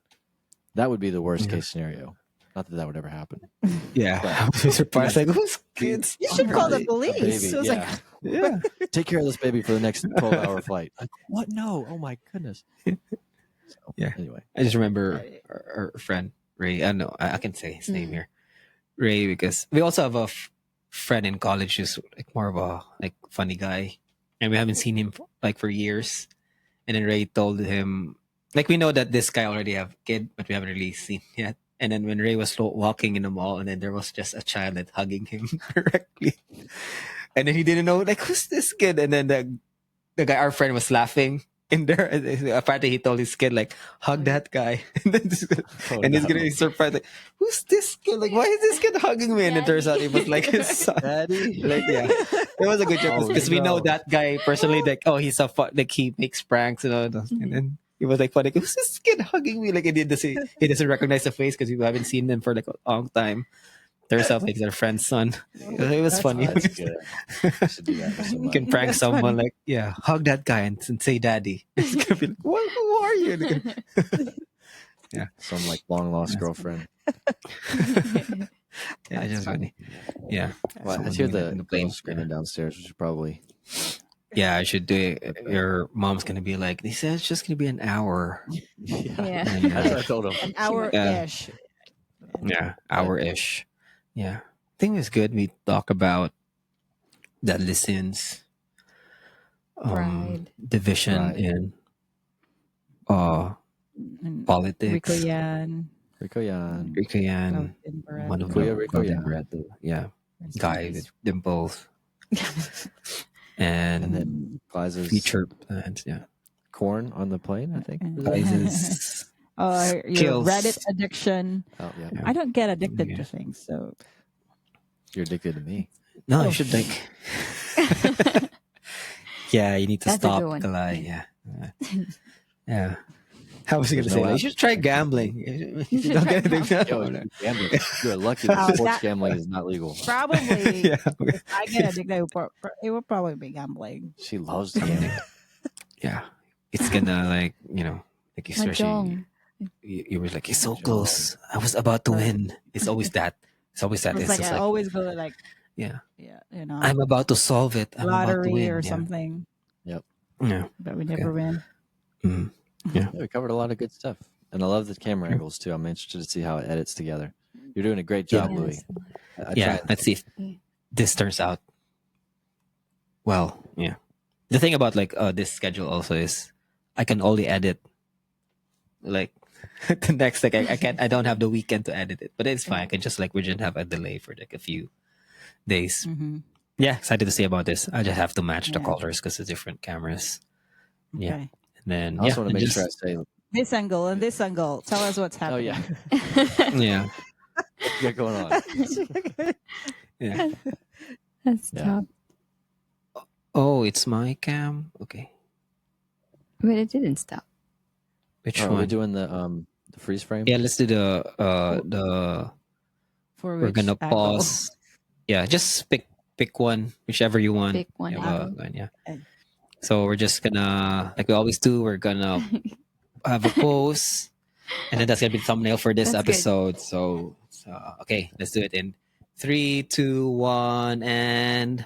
That would be the worst case scenario. Not that that would ever happen. Yeah. I was surprised. Like, who's kids? You should call the A police. baby, It was yeah. Yeah. Take care of this baby for the next 12-hour flight. Like, what? No. Oh my goodness. So, Yeah. Anyway, I just remember our friend Ray. I know I can say his name here, Ray, because we also have a friend in college who's like more of a like funny guy, and we haven't seen him for years. And then Ray told him, like, we know that this guy already have kid, but we haven't really seen yet. And then when Ray was walking in the mall, and then there was just a child that hugging him directly, and then he didn't know like who's this kid, and then the guy, our friend, was laughing. In there, apparently he told his kid like, "Hug that guy," and then this, and he's gonna be surprised like, "Who's this kid? Like, why is this kid hugging me?" And it turns out it was like his son. Daddy. Like, yeah, it was a good joke because we know that guy personally. Like, oh, he's a like he makes pranks and all that. And then he was like, "Funny, who's this kid hugging me?" Like, he doesn't recognize the face because we haven't seen them for like a long time. Turns out like their friend's son. It was funny. That's good. I should do that for You somebody. can prank someone like, yeah, hug that guy and say daddy. It's gonna be like, what? Who are you? Yeah, Some like long lost girlfriend. yeah, just funny. Yeah, Well, I Someone hear doing that the in the plane plane. screaming downstairs, which is probably Yeah, I should do it. Your mom's gonna be like, they said it's just gonna be an hour. Yeah. And, That's what I told him. An hour ish. yeah, hour-ish. Yeah, I think it's good. We talk about the listens, Pride. division Pride. in And politics. Rico Yan. Rico Yan. Rico Yan, Golden Barrett. one of Kuya the Rico Golden Yan. Barrett, yeah, Rest in guy peace. with dimples. And, And then Liza's feature plans, yeah. corn on the plane, I think. And- Was it? Liza's Your Kills. Reddit addiction. Oh, yeah. Yeah. I don't get addicted Yeah. to things, so You're addicted to me. No, Oh. you should like. Yeah, you need to That's a stop good one. the lie. Yeah, yeah. How was he gonna There's say no that? You should try gambling. You should don't try get addicted. Yo, gambling. You're lucky Oh, that sports that- gambling is not legal. probably Yeah, if I get addicted, it will probably be gambling. She loves to gamble. yeah. It's gonna like like especially Mahjong. you were like, it's so close. I was about to win. It's always that. It's always that. It's It's like just I like, always go like yeah, I'm about to solve it. I'm about to lottery win. or Yeah. something, Yeah. but we never win. Mm. Yeah, we covered a lot of good stuff. And I love the camera angles too. I'm interested to see how it edits together. You're doing a great job, Yes. Louis. I Yeah, tried- let's see if this turns out well. Yeah, the thing about like this schedule also is I can only edit like the next like I don't have the weekend to edit it, but it's fine. I can just like we just have a delay for like a few days. Mm-hmm. Yeah, excited to see about this. I just have to match the Yeah. colors because it's different cameras. Yeah. Okay. And then I also want to and make just- sure I say, This angle and this angle. Tell us what's oh happening. yeah, yeah, what you got going on? yeah. That's Yeah. tough. Oh, it's my cam. Okay, But it didn't stop. which Oh, we're one? doing the freeze frame. Yeah, let's do the. For We're which gonna angle? pause. Yeah, just pick one, whichever you want. Pick one Yeah, angle. yeah. Okay. So we're just gonna, like we always do, we're gonna have a pose, and then that's gonna be the thumbnail for this That's good. episode. So okay, let's do it in 3, 2, 1, and